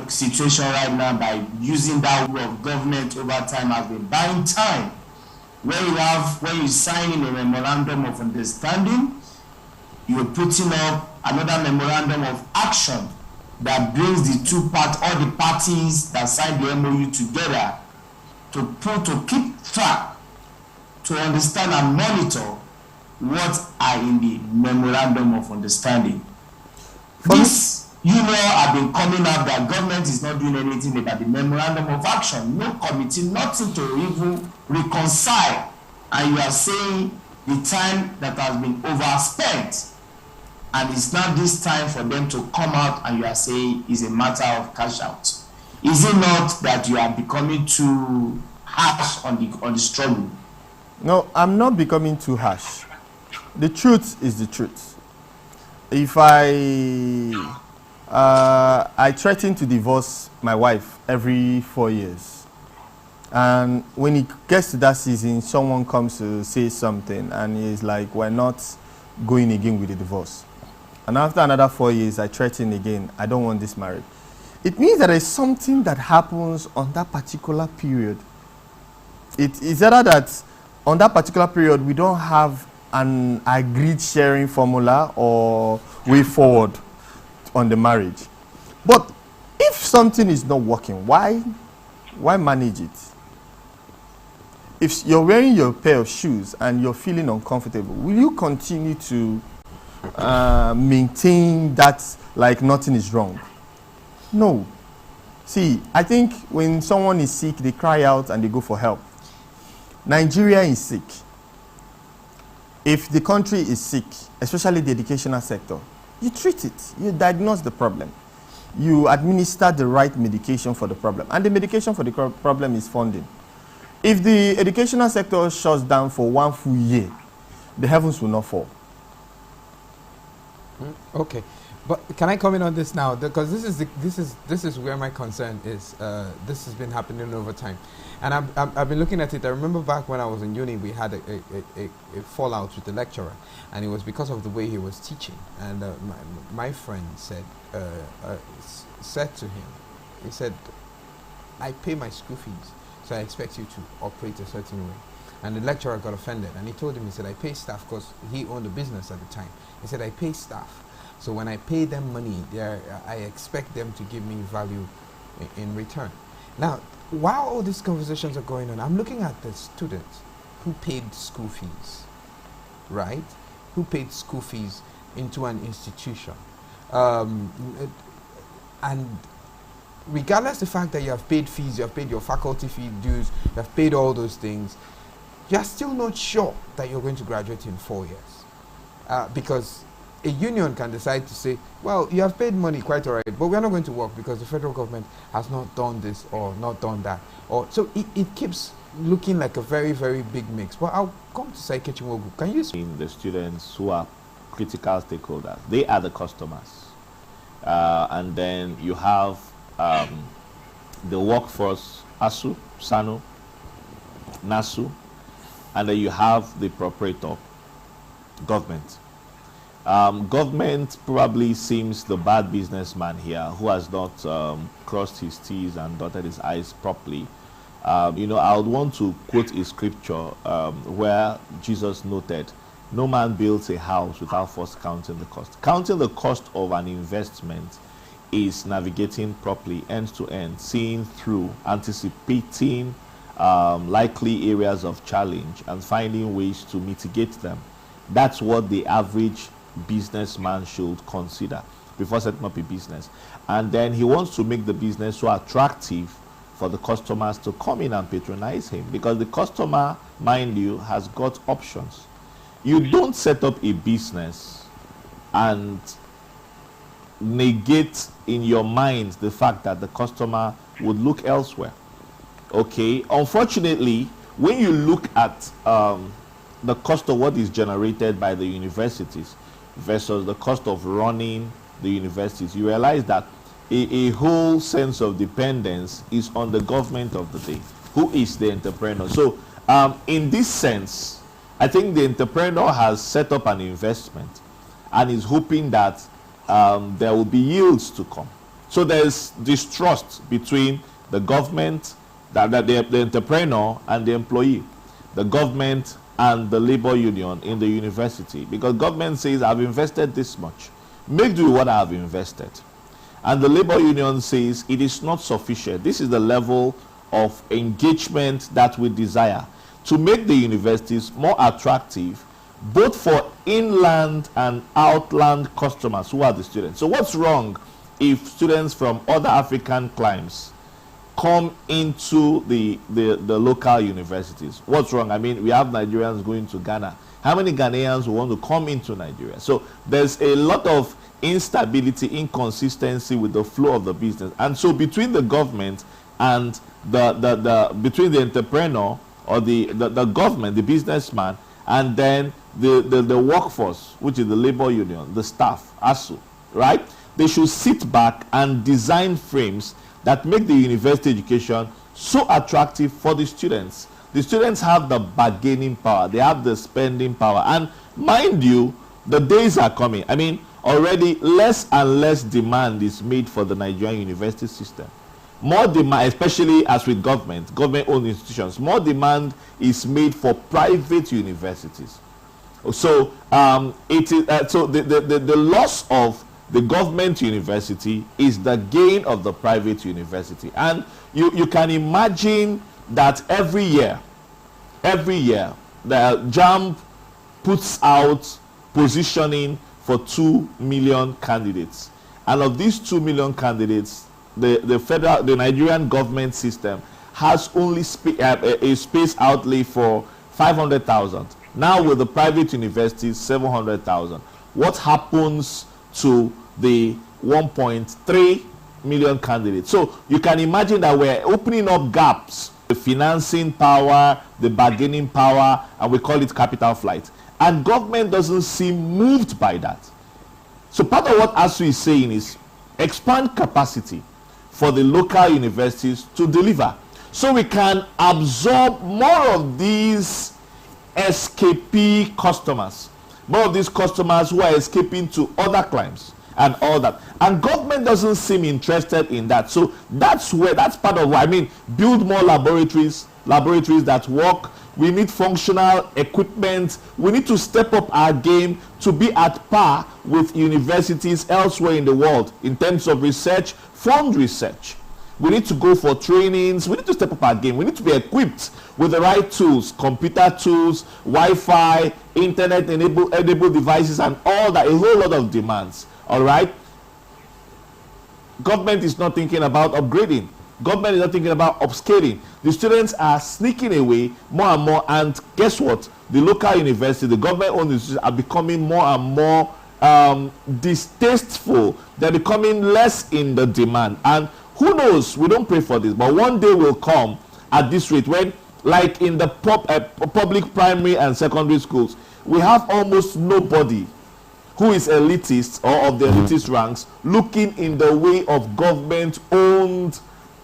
situation right now by using that word of government over time as been buying time. When you sign in a memorandum of understanding, you're putting up another memorandum of action that brings all the parties that signed the MOU together to keep track, to understand and monitor what are in the memorandum of understanding. Have been coming up that government is not doing anything about the memorandum of action. No committee, nothing to even reconcile. And you are saying the time that has been overspent, and it's not this time for them to come out, and you are saying is a matter of cash out. Is it not that you are becoming too harsh on the struggle? No, I'm not becoming too harsh. The truth is the truth. If I threaten to divorce my wife every 4 years, and when it gets to that season, someone comes to say something, and he's like, we're not going again with the divorce. And after another 4 years, I threaten again, I don't want this marriage. It means that there is something that happens on that particular period. It is either that on that particular period, we don't have an agreed sharing formula or way forward on the marriage. But if something is not working, why manage it? If you're wearing your pair of shoes and you're feeling uncomfortable, will you continue to maintain that like nothing is wrong? No. See, I think when someone is sick, they cry out and they go for help. Nigeria is sick. If the country is sick, especially the educational sector, you treat it. You diagnose the problem. You administer the right medication for the problem. And the medication for the problem is funding. If the educational sector shuts down for 1 full year, the heavens will not fall. Okay, but can I comment on this now? Because this is where my concern is. This has been happening over time, and I've been looking at it. I remember back when I was in uni, we had a fallout with the lecturer, and it was because of the way he was teaching. And my friend said to him, he said, "I pay my school fees, so I expect you to operate a certain way." And the lecturer got offended, and he told him, he said, "I pay staff," because he owned a business at the time. He said, "I pay staff. So when I pay them money, I expect them to give me value in return." Now, while all these conversations are going on, I'm looking at the students who paid school fees, right? Who paid school fees into an institution. And regardless of the fact that you have paid fees, you have paid your faculty fee dues, you have paid all those things, you are still not sure that you're going to graduate in 4 years. Because a union can decide to say, well, you have paid money, quite all right, but we're not going to work because the federal government has not done this or not done that. So it keeps looking like a very, very big mix. But I'll come to Saike Chimogu. Can you in the students who are critical stakeholders? They are the customers. And then you have the workforce, ASU, SANU, NASU, and then you have the proprietor, government. Government probably seems the bad businessman here who has not crossed his T's and dotted his I's properly. I would want to quote a scripture where Jesus noted, "No man builds a house without first counting the cost." Counting the cost of an investment is navigating properly, end to end, seeing through, anticipating likely areas of challenge and finding ways to mitigate them. That's what the average businessman should consider before setting up a business. And then he wants to make the business so attractive for the customers to come in and patronize him, because the customer, mind you, has got options. You don't set up a business and negate in your mind the fact that the customer would look elsewhere. Okay, unfortunately, when you look at the cost of what is generated by the universities, versus the cost of running the universities, you realize that a whole sense of dependence is on the government of the day, who is the entrepreneur. So in this sense, I think the entrepreneur has set up an investment and is hoping that there will be yields to come. So there's distrust between the government, the entrepreneur, and the employee, the government and the labor union in the university, because government says, I've invested this much, make do with what I have invested. And the labor union says it is not sufficient. This is the level of engagement that we desire to make the universities more attractive, both for inland and outland customers who are the students. So what's wrong if students from other African climes come into the local universities? What's wrong? I mean, we have Nigerians going to Ghana. How many Ghanaians want to come into Nigeria? So there's a lot of instability, inconsistency with the flow of the business. And so between the government and between the entrepreneur or the government, the businessman, and then the workforce, which is the labor union, the staff, ASU, right? They should sit back and design frames that make the university education so attractive for the students. The students have the bargaining power, they have the spending power. And mind you, the days are coming. I mean, already less and less demand is made for the Nigerian university system. More demand, especially as with government-owned institutions, more demand is made for private universities. So it is so the loss of the government university is the gain of the private university. And you can imagine that every year the JAMB puts out positioning for 2 million candidates, and of these 2 million candidates, the Nigerian government system has only a space outlay for 500,000. Now with the private universities, 700,000. What happens to the 1.3 million candidates? So you can imagine that we're opening up gaps, the financing power, the bargaining power, and we call it capital flight. And government doesn't seem moved by that. So part of what ASU is saying is expand capacity for the local universities to deliver, so we can absorb more of these escapee customers, more of these customers who are escaping to other climes and all that. And government doesn't seem interested in that. So that's part of what I mean. Build more laboratories that work. We need functional equipment. We need to step up our game to be at par with universities elsewhere in the world in terms of research, fund research. We need to go for trainings. We need to step up our game. We need to be equipped with the right tools, computer tools, Wi-Fi, internet-enabled devices, and all that, a whole lot of demands. All right? Government is not thinking about upgrading. Government is not thinking about upscaling. The students are sneaking away more and more, and guess what? The local university, the government-owned institutions are becoming more and more distasteful. They're becoming less in the demand. And who knows? We don't pray for this, but one day will come at this rate when, like in the public primary and secondary schools, we have almost nobody who is elitist or of the elitist ranks looking in the way of government-owned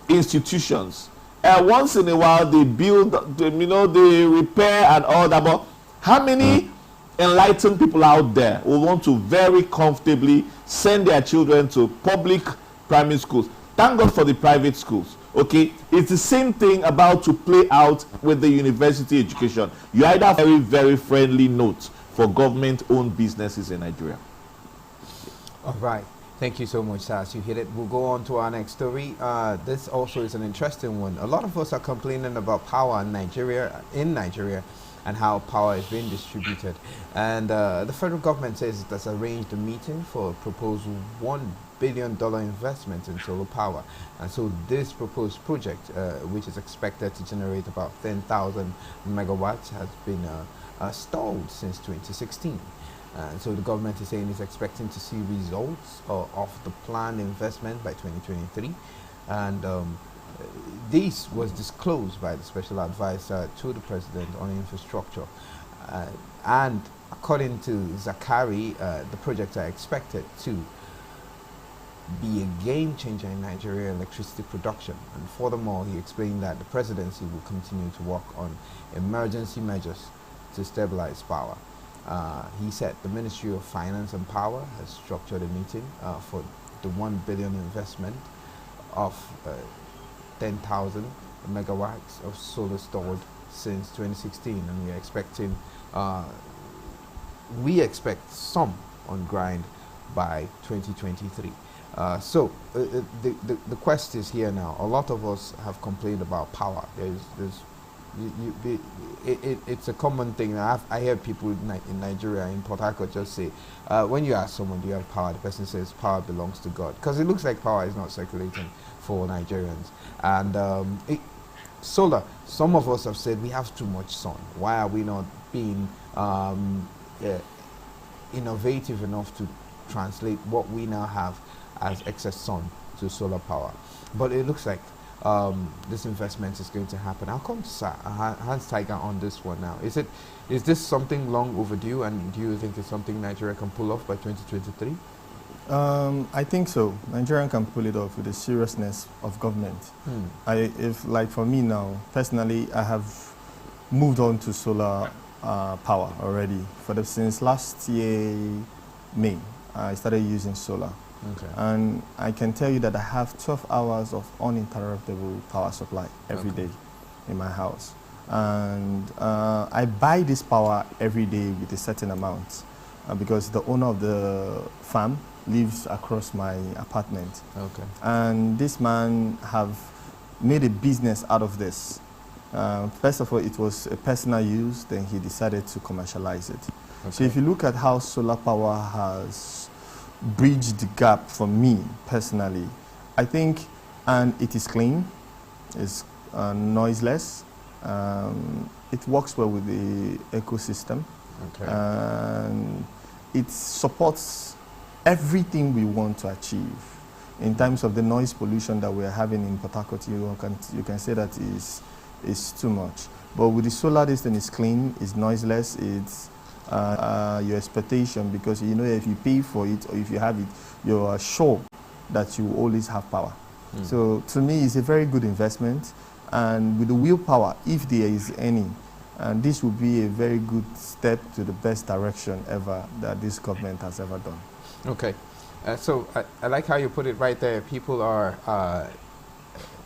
institutions. Once in a while they build, they repair and all that, but how many enlightened people out there who want to very comfortably send their children to public primary schools? Thank God for the private schools. Okay, it's the same thing about to play out with the university education. You either have a very, very friendly note for government-owned businesses in Nigeria. All right. Thank you so much, Sas. You hit it. We'll go on to our next story. This also is an interesting one. A lot of us are complaining about power in Nigeria, and how power is being distributed. And the federal government says it has arranged a meeting for a proposed $1 billion investment in solar power. And so this proposed project, which is expected to generate about 10,000 megawatts, has been stalled since 2016. And so the government is saying it's expecting to see results of the planned investment by 2023. And this was disclosed by the special advisor to the president on infrastructure. And according to Zakari, the projects are expected to be a game changer in Nigeria electricity production. And furthermore, he explained that the presidency will continue to work on emergency measures to stabilize power. He said the Ministry of Finance and Power has structured a meeting for the 1 billion investment of 10,000 megawatts of solar stored since 2016, and we expect some on grind by 2023. The quest is here now. A lot of us have complained about power. It's a common thing. I hear people in Nigeria, in Port Harcourt, just say, when you ask someone, do you have power? The person says, power belongs to God. Because it looks like power is not circulating for Nigerians. And solar, some of us have said we have too much sun. Why are we not being innovative enough to translate what we now have as excess sun to solar power? But it looks like this investment is going to happen. I'll come to Hans Tiger on this one now. Is this something long overdue, and do you think it's something Nigeria can pull off by 2023? I think so. Nigeria can pull it off with the seriousness of government. Like for me now, personally, I have moved on to solar power already. Since last year, May, I started using solar. Okay. And I can tell you that I have 12 hours of uninterruptible power supply every day in my house. And I buy this power every day with a certain amount because the owner of the farm lives across my apartment. Okay. And this man have made a business out of this. First of all, it was a personal use, then he decided to commercialize it. Okay. So if you look at how solar power has bridged the gap for me personally, I think, and it is clean, it's noiseless, it works well with the ecosystem, and it supports everything we want to achieve. In terms of the noise pollution that we are having in Port Harcourt, you can say that is too much. But with the solar, this thing is clean, it's noiseless, it's your expectation, because you know if you pay for it or if you have it, you are sure that you always have power. So to me, it's a very good investment, and with the willpower, if there is any, and this will be a very good step to the best direction ever that this government has ever done. Okay, so I like how you put it right there. People are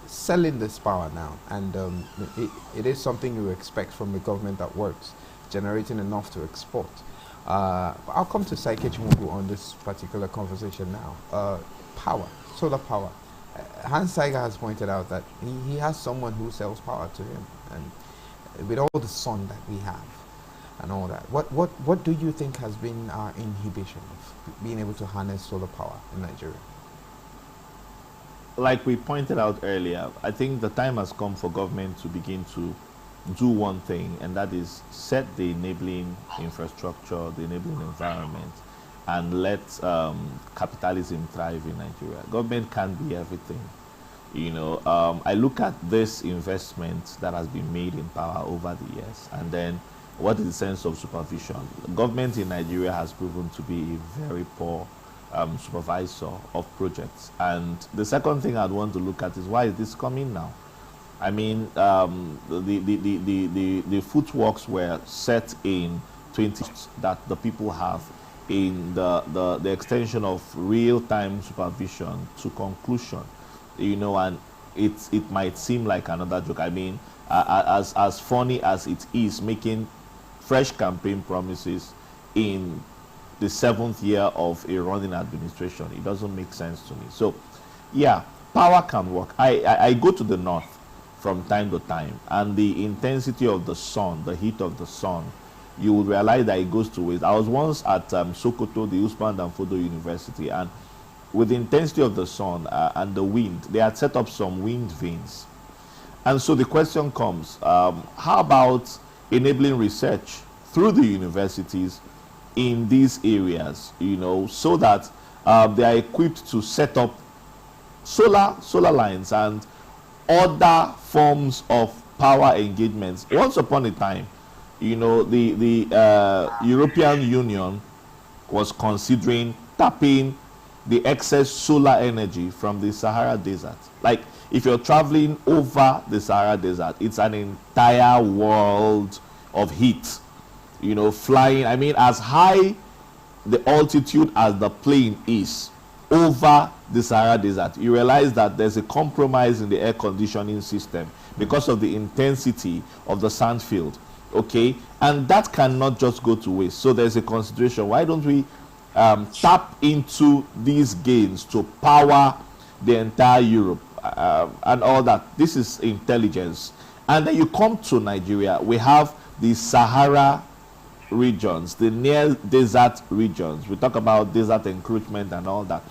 selling this power now, and it is something you expect from a government that works, generating enough to export. I'll come to Saike Chimungu on this particular conversation now. Power, solar power. Hans Tiger has pointed out that he has someone who sells power to him, and with all the sun that we have and all that, what do you think has been our inhibition of being able to harness solar power in Nigeria? Like we pointed out earlier, I think the time has come for government to begin to do one thing, and that is set the enabling infrastructure, the enabling environment, and let capitalism thrive in Nigeria. Government can't be everything. You know, I look at this investment that has been made in power over the years, and then what is the sense of supervision? Government in Nigeria has proven to be a very poor supervisor of projects. And the second thing I'd want to look at is, why is this coming now? I mean, the footworks were set in 20 that the people have in the extension of real-time supervision to conclusion, you know, and it might seem like another joke. I mean, as funny as it is, making fresh campaign promises in the 7th year of a running administration, it doesn't make sense to me. So, yeah, power can work. I go to the north from time to time, and the intensity of the sun, the heat of the sun, you will realize that it goes to waste. I was once at Sokoto, the Usman Danfodio University, and with the intensity of the sun and the wind, they had set up some wind vanes. And so the question comes, how about enabling research through the universities in these areas, you know, so that they are equipped to set up solar lines and other forms of power engagements. Once upon a time, you know, the European Union was considering tapping the excess solar energy from the Sahara Desert. Like, if you're traveling over the Sahara Desert, it's an entire world of heat. You know, flying, I mean, as high the altitude as the plane is over the Sahara Desert, you realize that there's a compromise in the air conditioning system because of the intensity of the sand field. Okay, and that cannot just go to waste. So there's a consideration. Why don't we tap into these gains to power the entire Europe and all that? This is intelligence. And then you come to Nigeria, we have the Sahara regions, the near desert regions. We talk about desert encroachment and all that.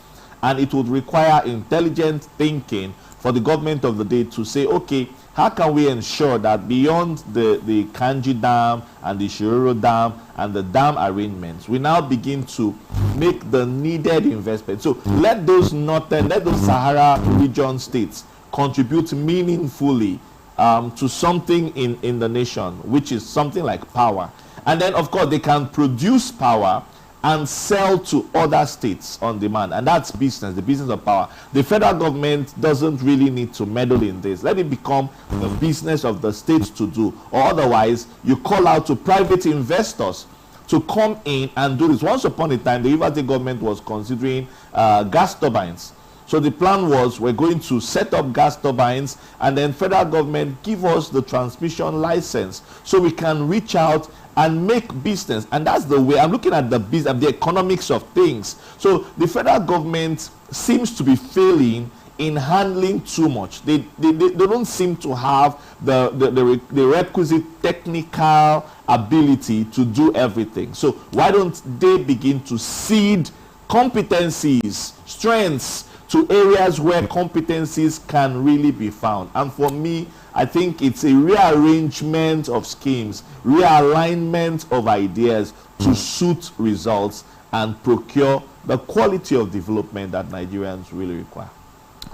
And it would require intelligent thinking for the government of the day to say, okay, how can we ensure that beyond the Kanji Dam and the Shiroro Dam and the dam arrangements, we now begin to make the needed investment. So let those Sahara region states contribute meaningfully to something in the nation, which is something like power. And then, of course, they can produce power and sell to other states on demand. And that's business, the business of power. The federal government doesn't really need to meddle in this. Let it become the business of the states to do. Or otherwise, you call out to private investors to come in and do this. Once upon a time, the Rivers State government was considering gas turbines. So the plan was, we're going to set up gas turbines, and then federal government give us the transmission license so we can reach out and make business. And that's the way I'm looking at the business, the economics of things. So the federal government seems to be failing in handling too much. They don't seem to have the requisite technical ability to do everything. So why don't they begin to seed competencies, strengths, to areas where competencies can really be found? And for me, I think it's a rearrangement of schemes, realignment of ideas to suit results and procure the quality of development that Nigerians really require.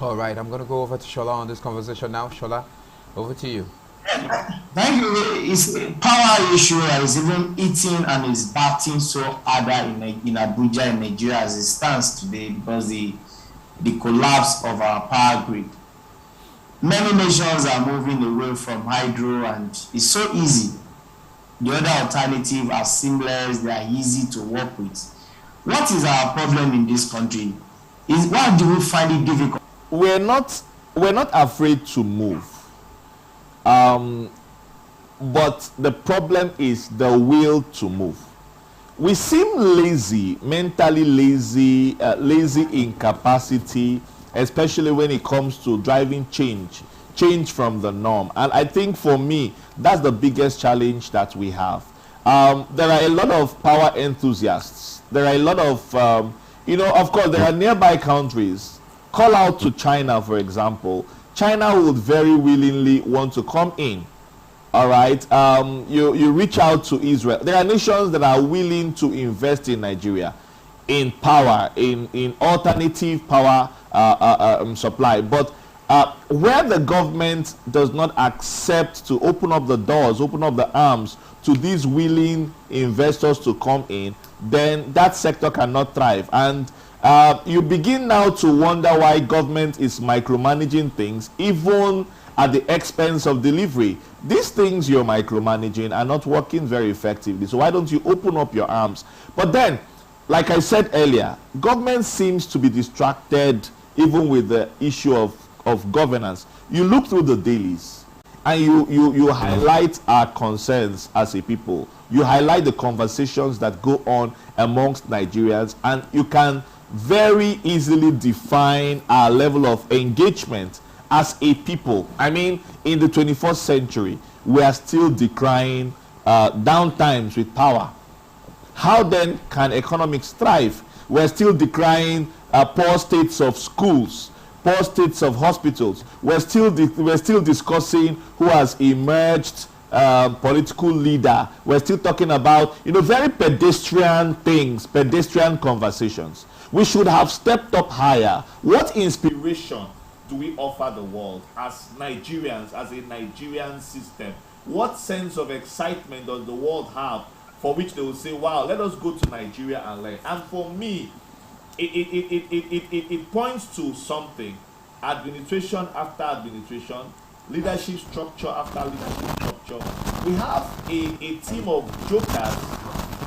All right, I'm going to go over to Shola on this conversation now. Shola, over to you. Thank you. It's a power issue that is even eating and is batting so harder in Abuja, in Nigeria, as it stands today, because the collapse of our power grid. Many nations are moving away from hydro, and it's so easy. The other alternative are seamless, they are easy to work with. What is our problem in this country? Why do we find it difficult? We're not afraid to move. But the problem is the will to move. We seem lazy, mentally lazy, lazy in capacity, especially when it comes to driving change from the norm. And I think for me, that's the biggest challenge that we have. There are a lot of power enthusiasts. There are a lot of, of course, there are nearby countries. Call out to China, for example. China would very willingly want to come in. All right, you reach out to Israel. There are nations that are willing to invest in Nigeria, in power, in alternative power supply. But where the government does not accept to open up the doors, open up the arms to these willing investors to come in, then that sector cannot thrive. And you begin now to wonder why government is micromanaging things, even at the expense of delivery. These things you're micromanaging are not working very effectively. So why don't you open up your arms? But then, like I said earlier, government seems to be distracted even with the issue of governance. You look through the dailies and you highlight our concerns as a people. You highlight the conversations that go on amongst Nigerians, and you can very easily define our level of engagement as a people. I mean, in the 21st century, we are still decrying downtimes with power. How then can economics thrive? We're still decrying poor states of schools, poor states of hospitals. We're still discussing who has emerged political leader. We're still talking about, very pedestrian things, pedestrian conversations. We should have stepped up higher. What inspiration do we offer the world as Nigerians, as a Nigerian system, what sense of excitement does the world have for which they will say, wow, let us go to Nigeria and learn? And for me, it points to something. Administration after administration, leadership structure after leadership structure. We have a team of jokers,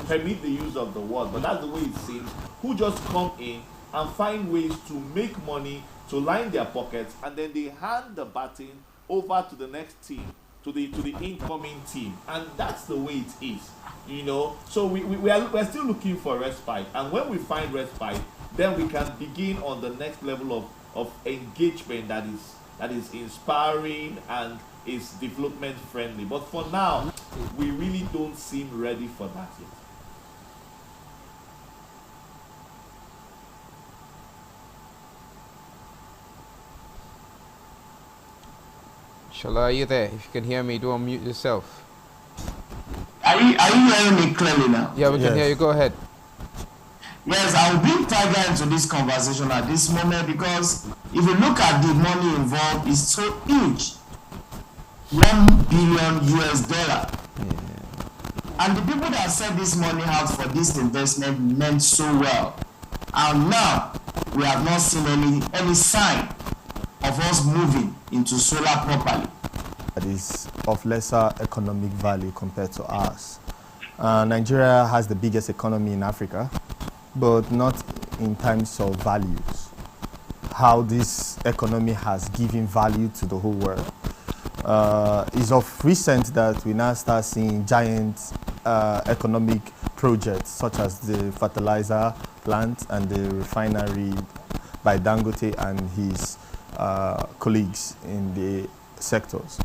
permit the use of the word, but that's the way it seems, who just come in and find ways to make money, to line their pockets, and then they hand the baton over to the next team, to the incoming team. And that's the way it is, you know. So we're still looking for respite, and when we find respite, then we can begin on the next level of engagement that is inspiring and is development friendly. But for now, we really don't seem ready for that yet. Shola, are you there? If you can hear me, do unmute yourself. Are you hearing me clearly now? Yeah, we can hear you. Go ahead. Yes, I will bring Tiger into this conversation at this moment because if you look at the money involved, it's so huge. $1 billion US. And the people that set this money out for this investment meant so well. And now we have not seen any sign of us moving into solar properly. That is of lesser economic value compared to ours. Nigeria has the biggest economy in Africa, but not in terms of values. How this economy has given value to the whole world. It's of recent that we now start seeing giant economic projects such as the fertilizer plant and the refinery by Dangote and his colleagues in the sectors.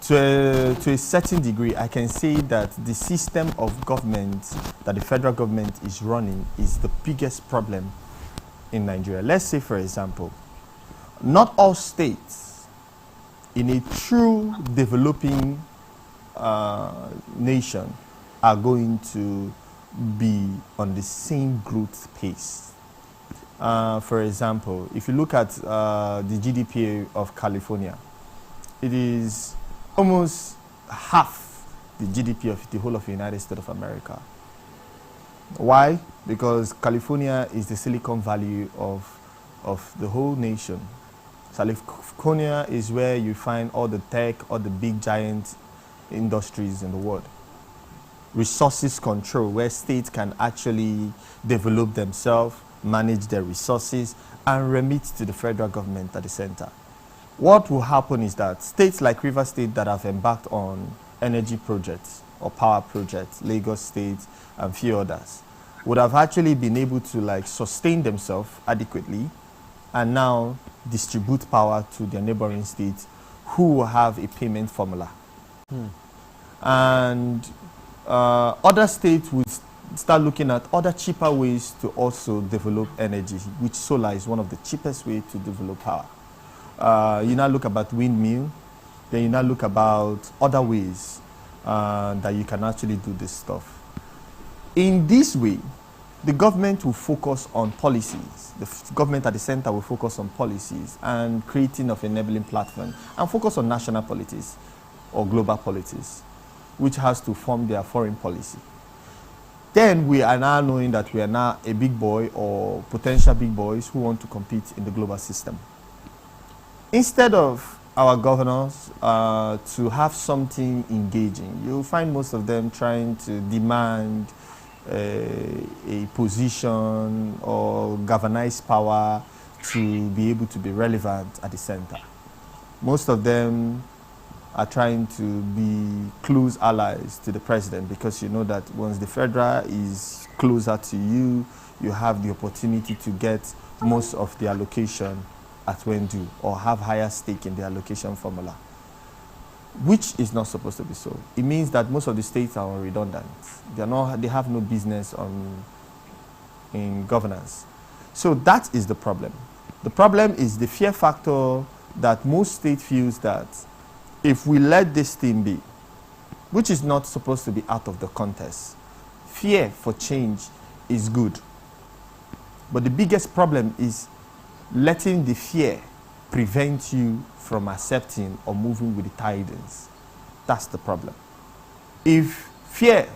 To a certain degree, I can say that the system of government that the federal government is running is the biggest problem in Nigeria. Let's say, for example, not all states in a true developing nation are going to be on the growth pace. For example, if you look at the GDP of California, it is almost half the GDP of the whole of the United States of America. Why? Because California is the Silicon Valley of the whole nation. California is where you find all the tech, all the big giant industries in the world. Resources control, where states can actually develop themselves, manage their resources, and remit to the federal government at the center. What will happen is that states like Rivers State that have embarked on energy projects or power projects, Lagos State and few others, would have actually been able to sustain themselves adequately and now distribute power to their neighboring states who will have a payment formula. And other states would start looking at other cheaper ways to also develop energy, which solar is one of the cheapest ways to develop power. You now look about windmill, then you now look about other ways that you can actually do this stuff. In this way, the government will focus on policies. The government at the center will focus on policies and creating of enabling platform and focus on national politics or global politics, which has to form their foreign policy. Then we are now knowing that we are now a big boy or potential big boys who want to compete in the global system. Instead of our governors to have something engaging, you'll find most of them trying to demand a position or galvanize power to be able to be relevant at the center. Most of them are trying to be close allies to the president because you know that once the federal is closer to you, you have the opportunity to get most of the allocation at when due or have higher stake in the allocation formula, which is not supposed to be so. It means that most of the states are redundant. They have no business in governance. So that is the problem. The problem is the fear factor that most states feels that if we let this thing be, which is not supposed to be out of the contest, fear for change is good. But the biggest problem is letting the fear prevent you from accepting or moving with the tidings. That's the problem. If fear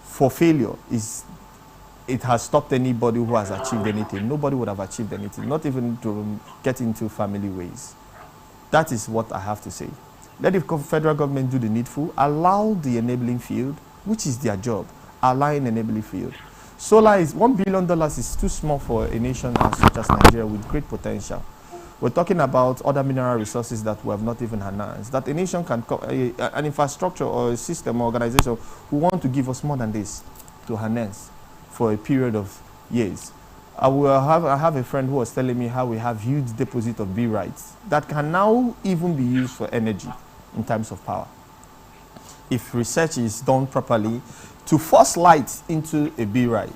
for failure it has stopped anybody who has achieved anything, nobody would have achieved anything, not even to get into family ways. That is what I have to say. Let the federal government do the needful, allow the enabling field, which is their job, allow an enabling field. Solar is $1 billion is too small for a nation such as Nigeria with great potential. We're talking about other mineral resources that we have not even announced. That a nation can, an infrastructure or a system or organization who want to give us more than this to harness for a period of years. I have a friend who was telling me how we have huge deposit of B rights that can now even be used for energy in terms of power. If research is done properly, to force light into a B right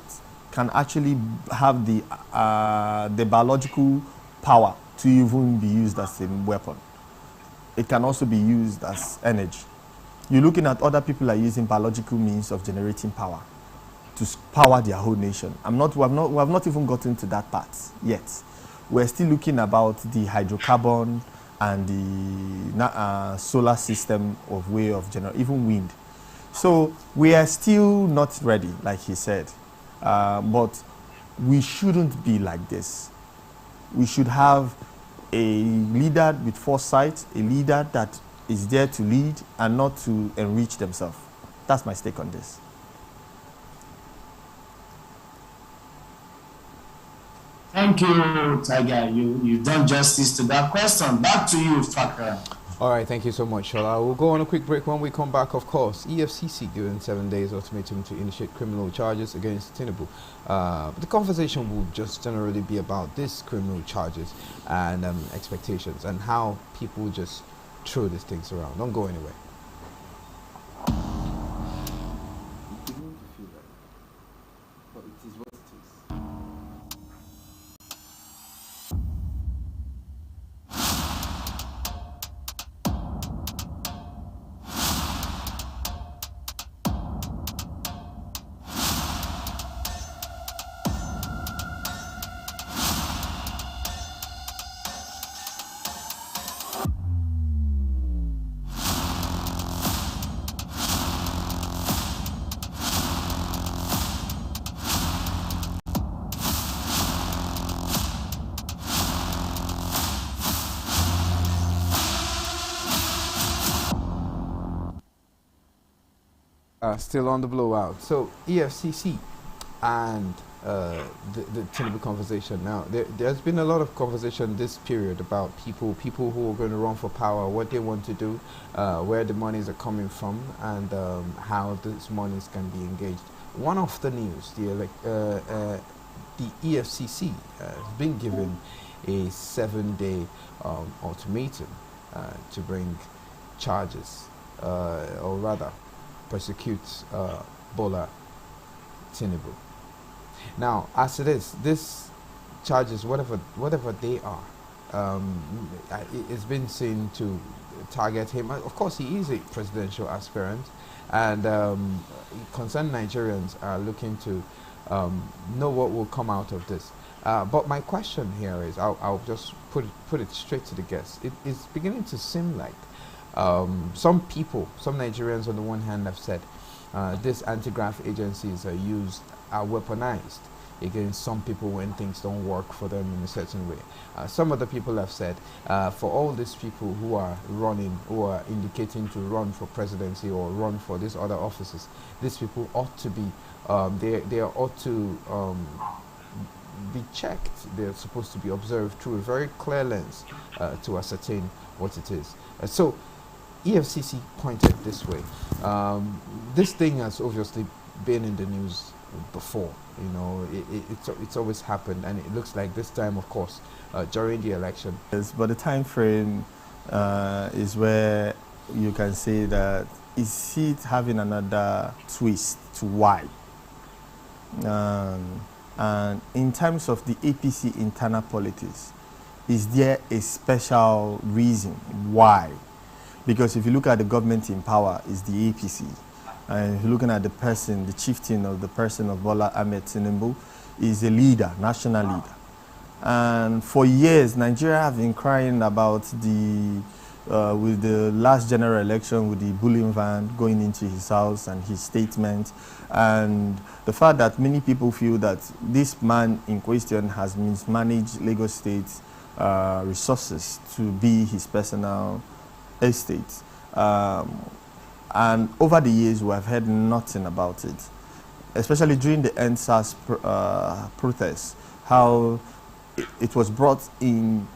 can actually have the biological power to even be used as a weapon. It can also be used as energy. You're looking at other people are using biological means of generating power to power their whole nation. We have not even gotten to that part yet. We're still looking about the hydrocarbon and the solar system of way of generate, even wind. So we are still not ready, like he said. But we shouldn't be like this. We should have a leader with foresight, a leader that is there to lead and not to enrich themselves. That's my stake on this. Thank you, Tiger. You've done justice to that question. Back to you, Fakra. All right, thank you so much, Shola. We'll go on a quick break. When we come back, of course, EFCC given 7 days ultimatum to initiate criminal charges against Tinubu. The conversation will just generally be about these criminal charges and expectations and how people just throw these things around. Don't go anywhere. Still on the blowout. So EFCC and the Tinubu conversation. Now there's been a lot of conversation this period about people who are going to run for power, what they want to do, where the monies are coming from, and how these monies can be engaged. One of the news, the EFCC has been given a 7-day ultimatum to bring charges, or rather persecute Bola Tinubu. Now, as it is, this charges, whatever they are, it's been seen to target him. Of course, he is a presidential aspirant, and concerned Nigerians are looking to know what will come out of this. But my question here is, I'll just put it straight to the guests. It is beginning to seem like some Nigerians on the one hand have said these anti-graft agencies are weaponized against some people when things don't work for them in a certain way. Some other people have said for all these people who are indicating to run for presidency or run for these other offices, these people ought to be they ought to be checked. They're supposed to be observed through a very clear lens to ascertain what it is. So EFCC pointed this way. This thing has obviously been in the news before. You know, it's always happened, and it looks like this time, of course, during the election. Yes, but the time frame is where you can say that is it having another twist to why. And in terms of the APC internal politics, is there a special reason why? Because if you look at the government in power, it's the APC. And if you're looking at the person, the chieftain of the person of Bola Ahmed Tinubu, is a leader, national leader. And for years, Nigeria have been crying about the with the last general election, with the bullion van going into his house and his statement, and the fact that many people feel that this man in question has mismanaged Lagos State resources to be his personal estate. And over the years, we have heard nothing about it, especially during the NSAS protests, how it was brought in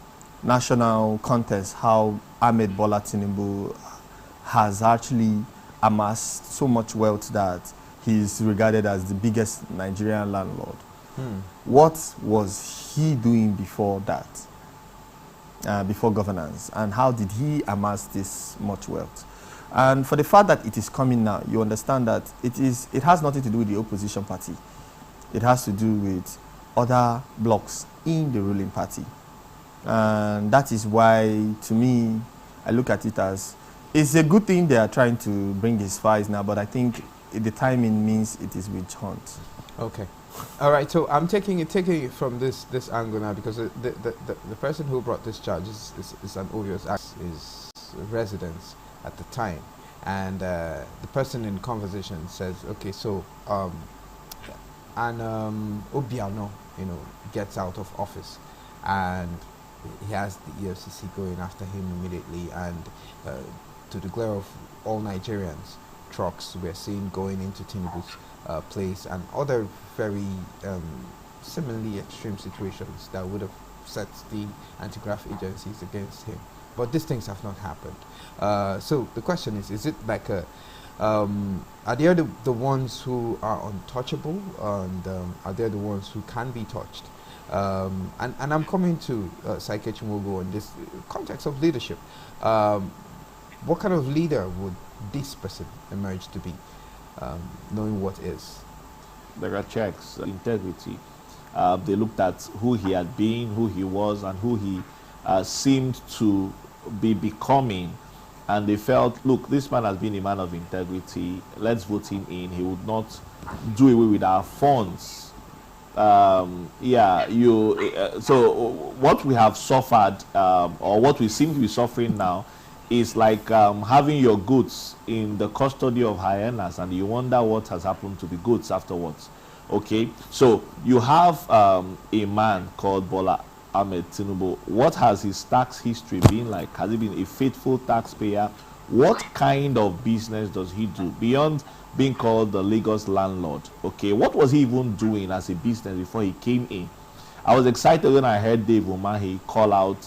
national contest, how Ahmed Bola Tinubu has actually amassed so much wealth that he is regarded as the biggest Nigerian landlord. What was he doing before that, before governance, and how did he amass this much wealth? And for the fact that it is coming now, you understand that it has nothing to do with the opposition party. It has to do with other blocks in the ruling party. And that is why, to me, I look at it as, it's a good thing they are trying to bring his files now, but I think the timing means it is witch hunt. Okay. All right, so I'm taking it from this angle now, because the person who brought this charge is an obvious act, is residence at the time, and the person in conversation says, okay, so Obiano, gets out of office, and he has the EFCC going after him immediately, and to the glare of all Nigerians, trucks we're seeing going into Tinubu's place, and other very similarly extreme situations that would have set the anti-graft agencies against him. But these things have not happened. So the question is it like are they the ones who are untouchable, and are they the ones who can be touched? And I'm coming to Saike Chimogo in this context of leadership. What kind of leader would this person emerge to be, knowing what is? There are checks, integrity. They looked at who he had been, who he was, and who he seemed to be becoming. And they felt, look, this man has been a man of integrity. Let's vote him in. He would not do away with our funds. So what we have suffered, or what we seem to be suffering now, is like having your goods in the custody of hyenas, and you wonder what has happened to the goods afterwards. Okay, so you have a man called Bola Ahmed Tinubu. What has his tax history been like? Has he been a faithful taxpayer? What kind of business does he do beyond being called the Lagos landlord? Okay, what was he even doing as a business before he came in? I was excited when I heard Dave Umahi call out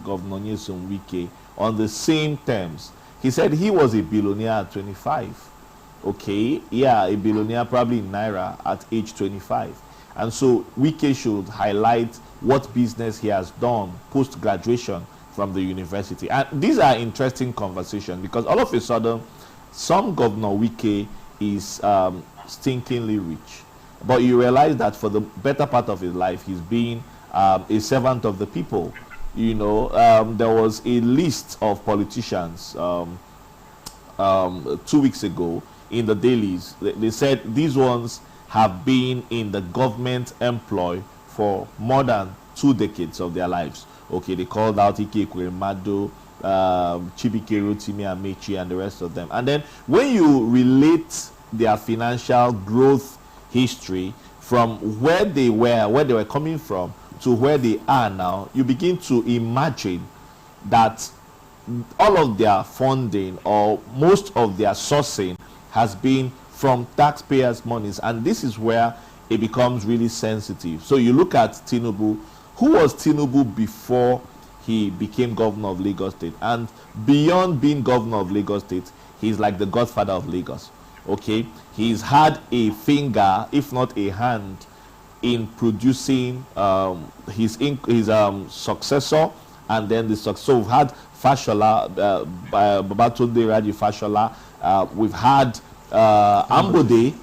Governor Nyesom Wike on the same terms. He said he was a billionaire at 25. Okay, yeah, a billionaire probably in Naira at age 25. And so Wike should highlight what business he has done post-graduation from the university. And these are interesting conversations, because all of a sudden, some Governor Wike is stinkingly rich. But you realize that for the better part of his life, he's been a servant of the people. There was a list of politicians 2 weeks ago in the dailies. They said these ones have been in the government employ for more than 2 decades of their lives. Okay, they called out Ike Ekweremadu, Chibike Rotimi Amechi, and the rest of them. And then when you relate their financial growth history from where they were coming from, to where they are now, you begin to imagine that all of their funding, or most of their sourcing, has been from taxpayers' monies. And this is where it becomes really sensitive. So you look at Tinubu. Who was Tinubu before he became governor of Lagos State? And beyond being governor of Lagos State, he's like the godfather of Lagos. Okay, he's had a finger, if not a hand, in producing his successor, and then the successor. So we've had Fashola, Babatunde Raji Fashola. We've had Ambode.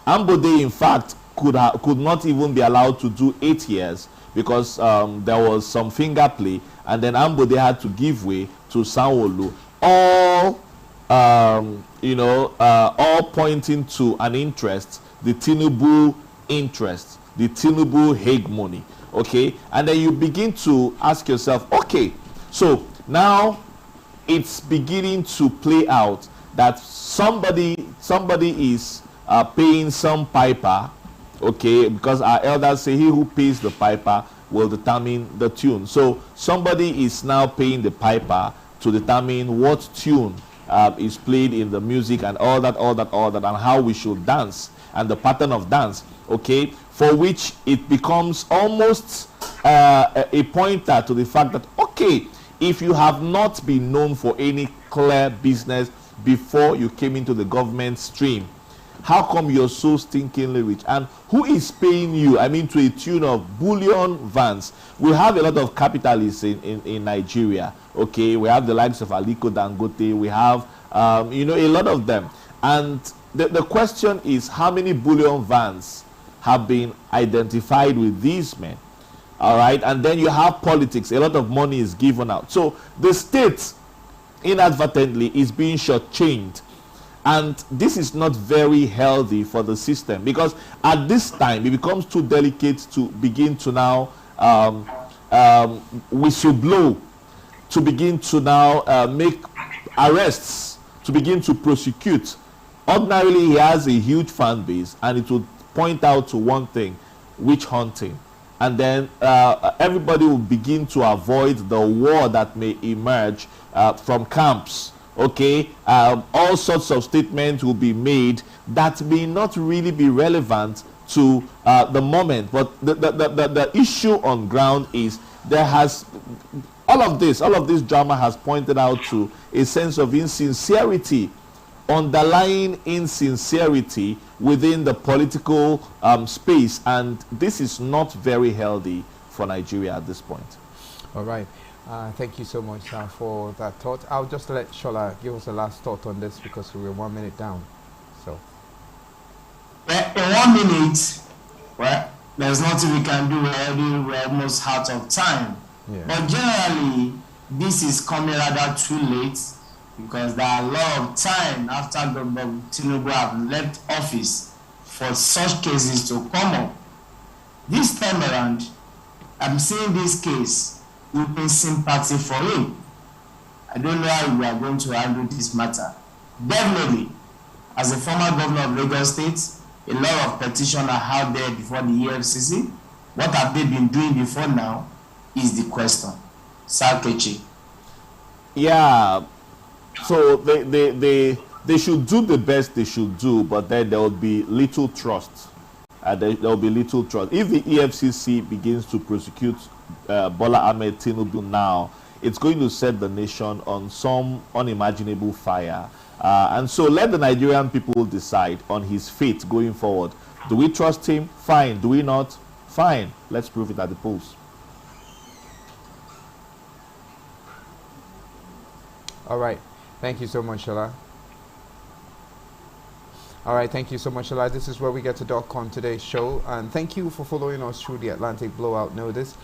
Ambode, in fact, could not even be allowed to do 8 years because there was some finger play, and then Ambode had to give way to Sanwo-Olu. All pointing to an interest, the Tinubu interest, the Tinubu hegemony. Okay, and then you begin to ask yourself, okay, so now it's beginning to play out that somebody is paying some piper, okay, because our elders say he who pays the piper will determine the tune. So somebody is now paying the piper to determine what tune is played in the music and all that, and how we should dance and the pattern of dance, okay, for which it becomes almost a pointer to the fact that, okay, if you have not been known for any clear business before you came into the government stream, how come you're so stinkingly rich? And who is paying you? I mean, to a tune of bullion vans. We have a lot of capitalists in Nigeria. Okay, we have the likes of Aliko Dangote. We have, you know, a lot of them. And the question is, how many bullion vans have been identified with these men? All right, and then you have politics. A lot of money is given out. So the state inadvertently is being shortchanged. And this is not very healthy for the system, because at this time it becomes too delicate to begin to now whistleblow, to begin to now make arrests, to begin to prosecute. Ordinarily, he has a huge fan base, and it would point out to one thing: witch hunting. And then everybody will begin to avoid the war that may emerge from camps. Okay, all sorts of statements will be made that may not really be relevant to the moment. But the issue on ground is there has all of this drama has pointed out to a sense of insincerity, underlying insincerity within the political space, and this is not very healthy for Nigeria at this point. All right. Thank you so much for that thought. I'll just let Shola give us a last thought on this, because we're 1 minute down. So, in 1 minute, well, there's nothing we can do. We're almost out of time. yeah. But generally, this is coming rather too late, because there are a lot of time after Dr. Tinubu have left office for such cases to come up. This time around, I'm seeing this case in sympathy for him. I don't know how we are going to handle this matter. Definitely, as a former governor of Lagos State, a lot of petitions are out there before the EFCC. What have they been doing before now is the question. Sarkechi. Yeah, so they should do the best they should do, but then there will be little trust. There will be little trust. If the EFCC begins to prosecute Bola Ahmed Tinubu now, it's going to set the nation on some unimaginable fire. And so let the Nigerian people decide on his fate going forward. Do we trust him? Fine. Do we not? Fine. Let's prove it at the polls. All right. Thank you so much, Shola. All right, thank you so much, Shola. This is where we get to dock on today's show. And thank you for following us through the Atlantic Blowout Notice.